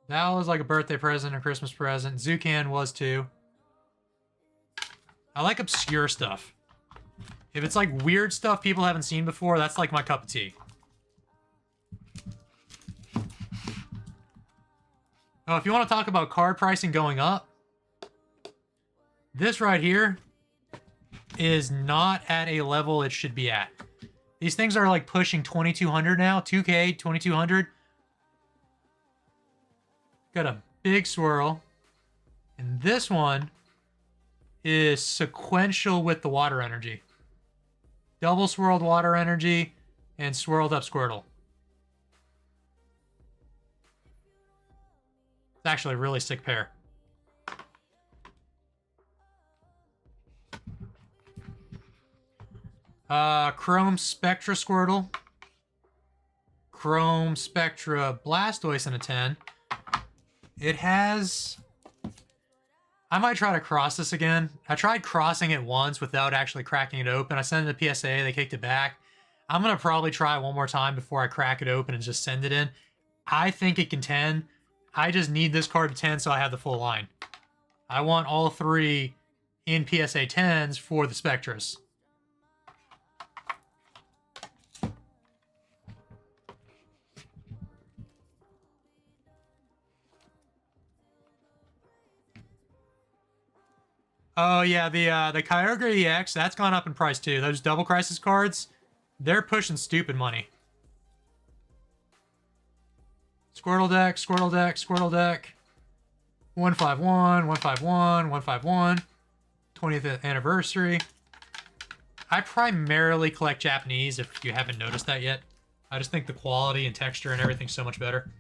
Speaker 1: That was like a birthday present, a Christmas present. Zucan was too. I like obscure stuff. If it's like weird stuff people haven't seen before, that's like my cup of tea. Oh, if you want to talk about card pricing going up, this right here is not at a level it should be at. These things are like pushing 2,200 now, 2K, 2,200. Got a big swirl. And this one is sequential with the water energy. Double swirled water energy and swirled up Squirtle. It's actually a really sick pair. Chrome Spectra Squirtle. Chrome Spectra Blastoise in a 10. It has... I might try to cross this again. I tried crossing it once without actually cracking it open. I sent it to PSA, they kicked it back. I'm going to probably try it one more time before I crack it open and just send it in. I think it can 10. I just need this card to 10 so I have the full line. I want all three in PSA 10s for the Spectras. Oh yeah, the Kyogre EX, that's gone up in price too. Those Double Crisis cards, they're pushing stupid money. Squirtle deck, Squirtle deck, Squirtle deck. 151, 151, 151. 20th anniversary. I primarily collect Japanese, if you haven't noticed that yet. I just think the quality and texture and everything's so much better.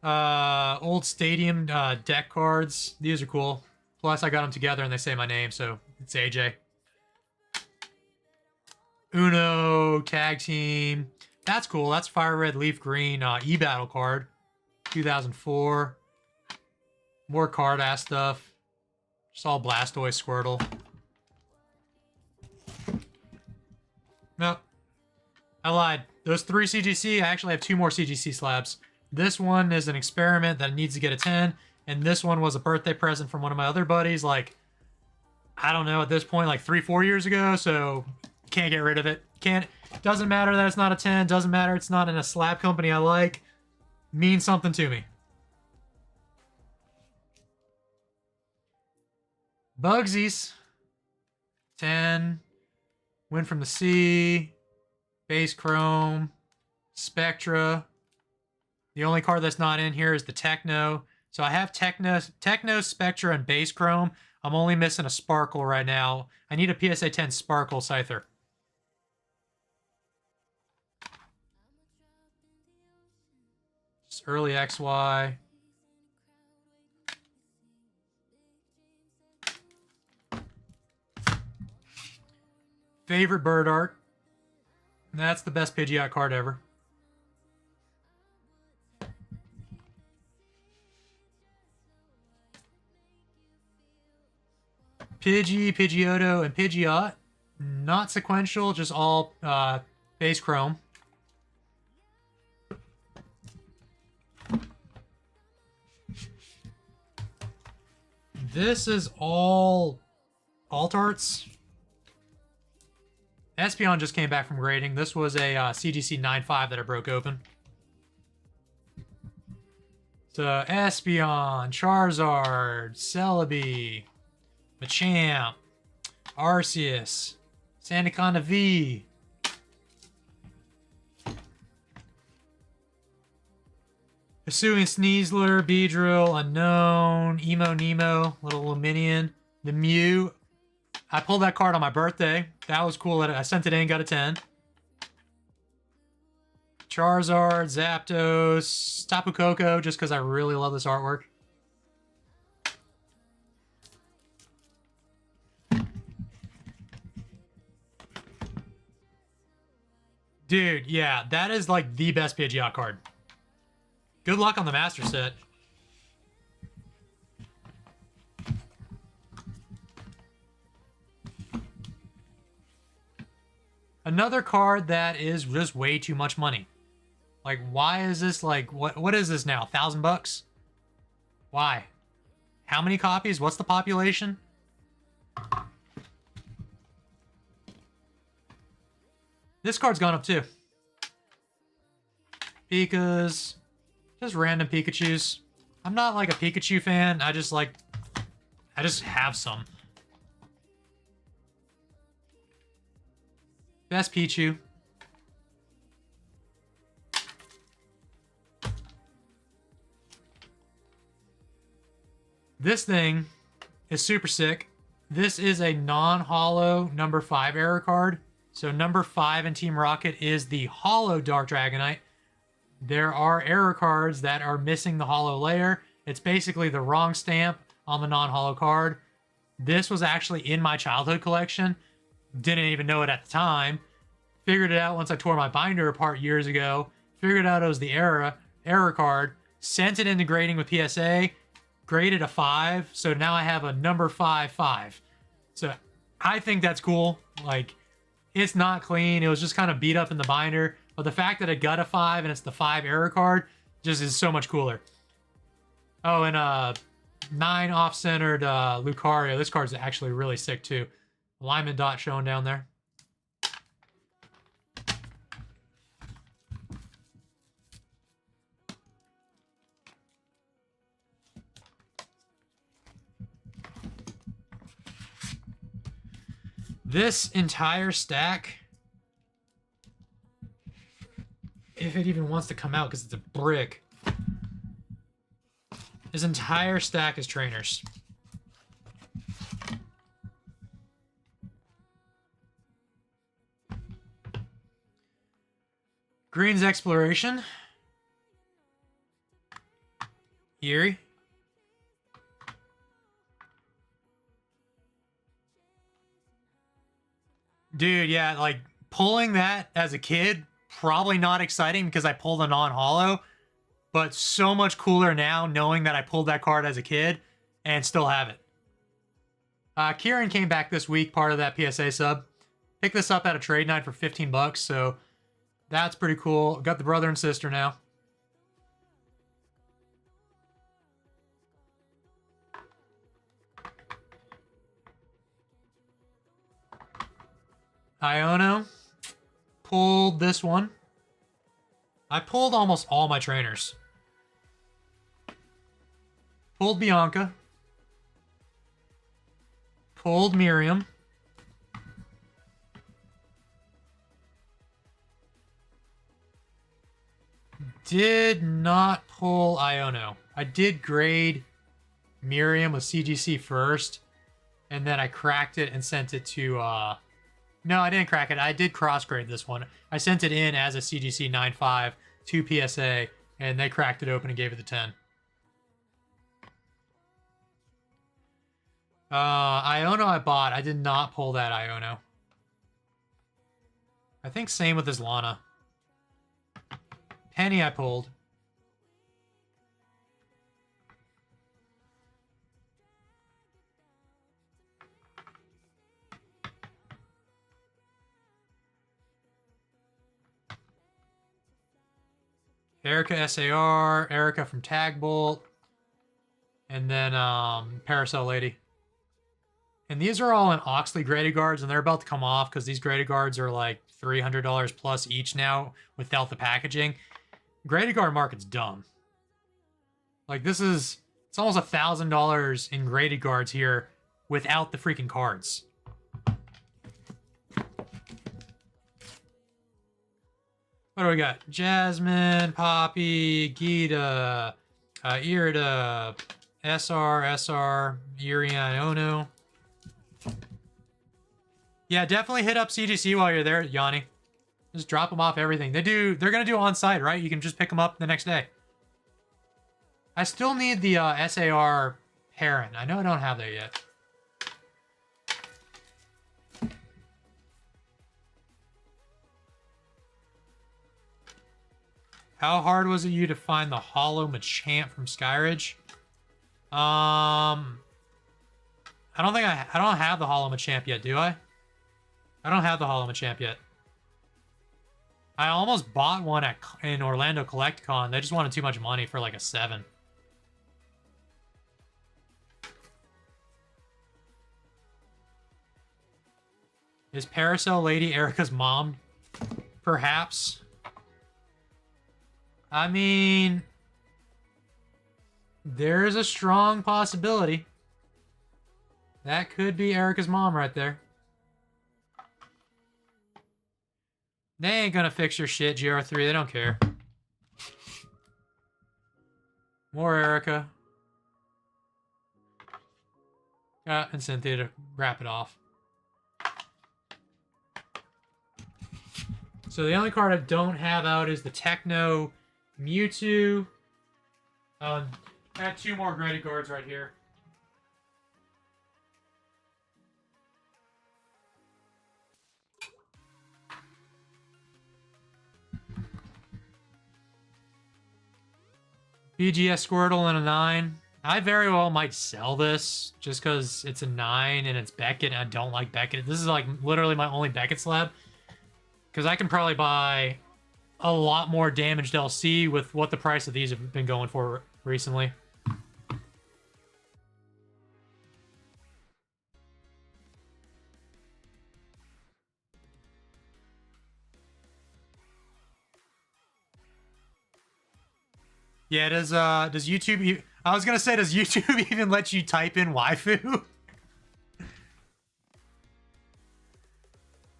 Speaker 1: Old Stadium deck cards. These are cool. Plus, I got them together and they say my name, so it's AJ. Uno Tag Team. That's cool. That's Fire Red Leaf Green e-battle card. 2004. More card ass stuff. Just all Blastoise Squirtle. Nope. I lied. Those 3 CGC, I actually have 2 more CGC slabs. This one is an experiment that needs to get a 10, and this one was a birthday present from one of my other buddies, like, I don't know, at this point, like 3-4 years ago, so can't get rid of it. Doesn't matter that it's not a 10, doesn't matter it's not in a slab company I like, means something to me. Bugsies. 10. Wind from the Sea. Base Chrome. Spectra. The only card that's not in here is the Techno. So I have Techno, Spectra, and Base Chrome. I'm only missing a Sparkle right now. I need a PSA 10 Sparkle Scyther. Just early XY. Favorite bird art. That's the best Pidgeot card ever. Pidgey, Pidgeotto, and Pidgeot. Not sequential, just all base Chrome. This is all alt arts. Espeon just came back from grading. This was a CGC 9.5 that I broke open. So Espeon, Charizard, Celebi, Machamp, Arceus, Sandaconda V, Pursuing Sneasler, Beedrill, Unknown, Emo Nemo, Little Luminion, the Mew. I pulled that card on my birthday. That was cool. I sent it in, got a 10. Charizard, Zapdos, Tapu Koko, just because I really love this artwork. Dude, yeah, that is like the best Pidgeot card. Good luck on the Master Set. Another card that is just way too much money. Like, why is this like, what is this now? $1,000? Why? How many copies? What's the population? This card's gone up too. Pikas. Just random Pikachus. I'm not like a Pikachu fan. I just have some. Best Pichu. This thing is super sick. This is a non-holo number 5 error card. So number 5 in Team Rocket is the holo Dark Dragonite. There are error cards that are missing the holo layer. It's basically the wrong stamp on the non-holo card. This was actually in my childhood collection. Didn't even know it at the time. Figured it out once I tore my binder apart years ago. Figured out it was the error card. Sent it into grading with PSA. Graded a 5. So now I have a number 5/5. So I think that's cool. Like, it's not clean. It was just kind of beat up in the binder. But the fact that it got a 5 and it's the 5 error card just is so much cooler. Oh, and 9 off-centered Lucario. This card's actually really sick too. Alignment dot showing down there. This entire stack, if it even wants to come out because it's a brick, this entire stack is trainers. Green's Exploration. Eerie. Dude, yeah, like, pulling that as a kid, probably not exciting because I pulled a non-holo, but so much cooler now knowing that I pulled that card as a kid and still have it. Kieran came back this week, part of that PSA sub. Picked this up at a trade night for 15 bucks, so that's pretty cool. Got the brother and sister now. Iono. Pulled this one. I pulled almost all my trainers. Pulled Bianca. Pulled Miriam. Did not pull Iono. I did grade Miriam with CGC first, and then I cracked it and sent it to no, I didn't crack it. I did cross-grade this one. I sent it in as a CGC 9.5 to PSA, and they cracked it open and gave it the 10. Iono I bought. I did not pull that Iono. I think same with this Lana. Penny I pulled. Erica SAR, Erica from Tag Bolt, and then Parasol Lady. And these are all in Oxley graded guards, and they're about to come off because these graded guards are like $300 plus each now without the packaging. Graded guard market's dumb. Like, it's almost $1,000 in graded guards here without the freaking cards. What do we got? Jasmine, Poppy, Gita, Irida, SR, Irian, Ono. Yeah, definitely hit up CGC while you're there, Yanni. Just drop them off everything. They're gonna do on-site, right? You can just pick them up the next day. I still need the SAR Heron. I know I don't have that yet. How hard was it you to find the Hollow Machamp from Skyridge? I don't have the Hollow Machamp yet, do I? I don't have the Hollow Machamp yet. I almost bought one in Orlando CollectACon. They just wanted too much money for like a 7. Is Parasol Lady Erica's mom? Perhaps. I mean, there's a strong possibility. That could be Erica's mom right there. They ain't gonna fix your shit, GR3. They don't care. More Erica. And Cynthia to wrap it off. So the only card I don't have out is the Techno Mewtwo. I have 2 more graded cards right here. BGS Squirtle and a 9. I very well might sell this just because it's a 9 and it's Beckett and I don't like Beckett. This is like literally my only Beckett slab. Because I can probably buy a lot more damaged LC with what the price of these have been going for recently. Yeah, does YouTube... I was gonna say, does YouTube even let you type in waifu?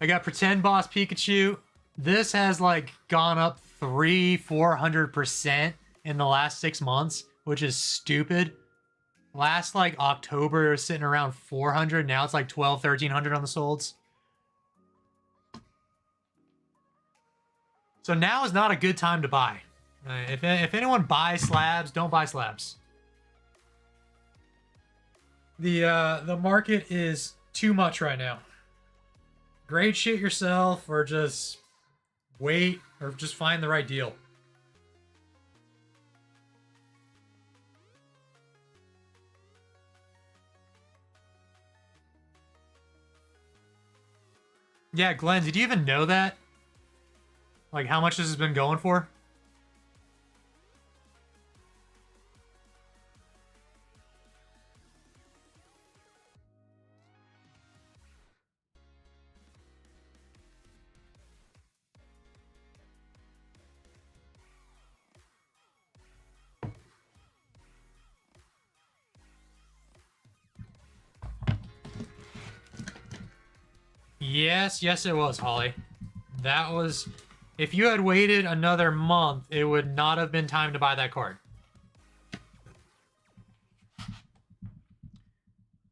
Speaker 1: I got Pretend Boss Pikachu. This has like gone up 300-400% in the last 6 months, which is stupid. Last like October, it was sitting around 400. Now it's like 1,200-1,300 on the solds. So now is not a good time to buy. If anyone buys slabs, don't buy slabs. The market is too much right now. Grade shit yourself, or just wait, or just find the right deal. Yeah, Glenn, did you even know that? Like how much this has been going for? Yes, it was, Holly. That was... If you had waited another month, it would not have been time to buy that card.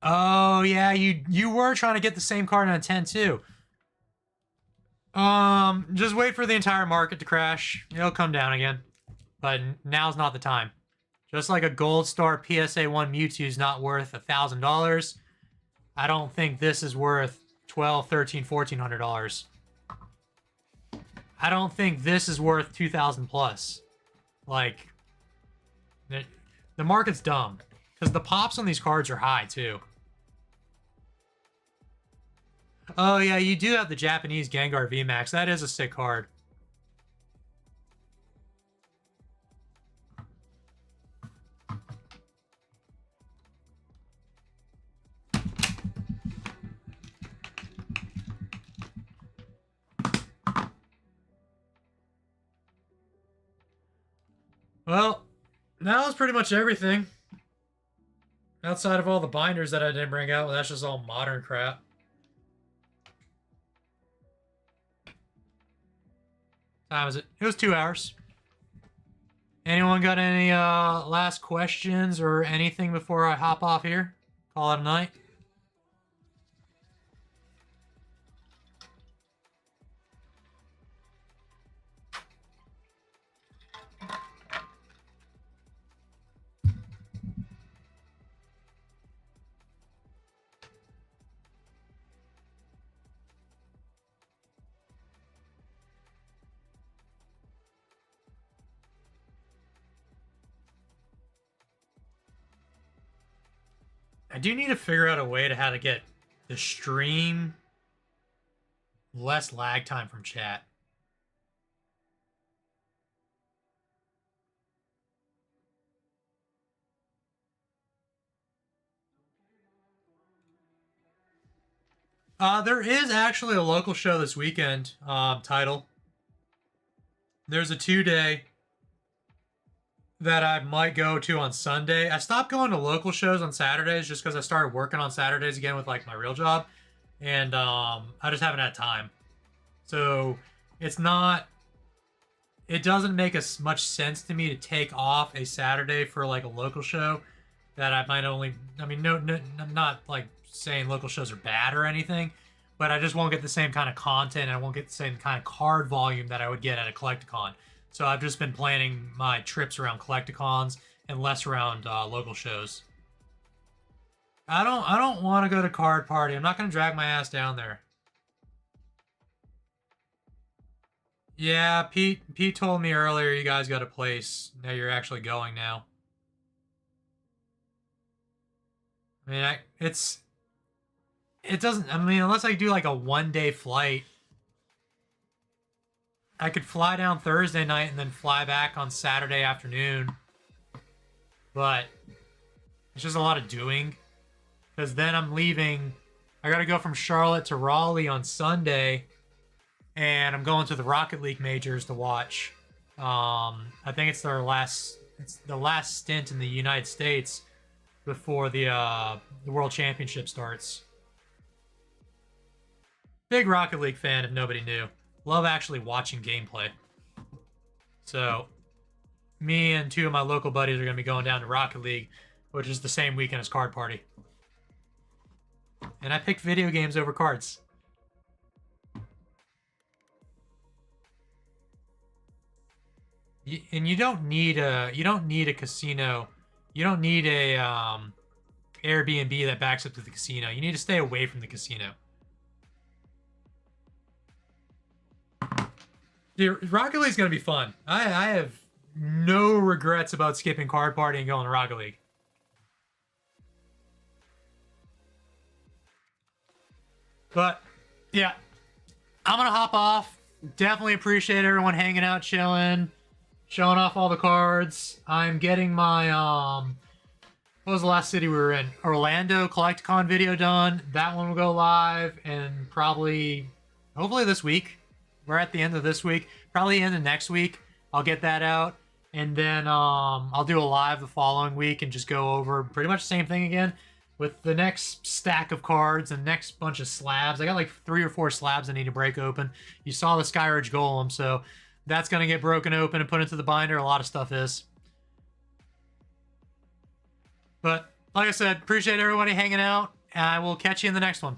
Speaker 1: Oh, yeah, you were trying to get the same card on a 10, too. Just wait for the entire market to crash. It'll come down again. But now's not the time. Just like a Gold Star PSA 1 Mewtwo is not worth $1,000, I don't think this is worth $1,200, $1,300, $1,400. I don't think this is worth 2,000 plus. Like, the market's dumb. Because the pops on these cards are high, too. Oh, yeah, you do have the Japanese Gengar VMAX. That is a sick card. Well, that was pretty much everything. Outside of all the binders that I didn't bring out, well, that's just all modern crap. Time was it? It was 2 hours. Anyone got any last questions or anything before I hop off here? Call it a night. I do need to figure out a way to how to get the stream less lag time from chat. There is actually a local show this weekend, title. There's a 2-day that I might go to on Sunday. I stopped going to local shows on Saturdays just because I started working on Saturdays again with like my real job, and I just haven't had time. So it doesn't make as much sense to me to take off a Saturday for like a local show that I might only, I mean, no, I'm not like saying local shows are bad or anything, but I just won't get the same kind of content and I won't get the same kind of card volume that I would get at a CollectACon. So I've just been planning my trips around CollectACons and less around local shows. I don't want to go to Card Party. I'm not going to drag my ass down there. Yeah, Pete told me earlier you guys got a place. Now you're actually going now. I mean, it doesn't, I mean, unless I do like a 1-day flight, I could fly down Thursday night and then fly back on Saturday afternoon. But it's just a lot of doing. Because then I'm leaving. I got to go from Charlotte to Raleigh on Sunday. And I'm going to the Rocket League majors to watch. I think it's the last stint in the United States before the World Championship starts. Big Rocket League fan, if nobody knew. Love actually watching gameplay. So, me and 2 of my local buddies are going to be going down to Rocket League, which is the same weekend as Card Party. And I picked video games over cards. And you don't need a casino. You don't need a Airbnb that backs up to the casino. You need to stay away from the casino. Dude, Rocket League's gonna be fun. I have no regrets about skipping Card Party and going to Rocket League. But yeah, I'm gonna hop off. Definitely appreciate everyone hanging out, chilling, showing off all the cards. I'm getting my what was the last city we were in? Orlando CollectACon video done. That one will go live and hopefully this week. We're at the end of this week, probably end of next week. I'll get that out, and then I'll do a live the following week and just go over pretty much the same thing again with the next stack of cards and next bunch of slabs. I got like 3 or 4 slabs I need to break open. You saw the Skyridge Golem, so that's going to get broken open and put into the binder. A lot of stuff is. But like I said, appreciate everybody hanging out, and I will catch you in the next one.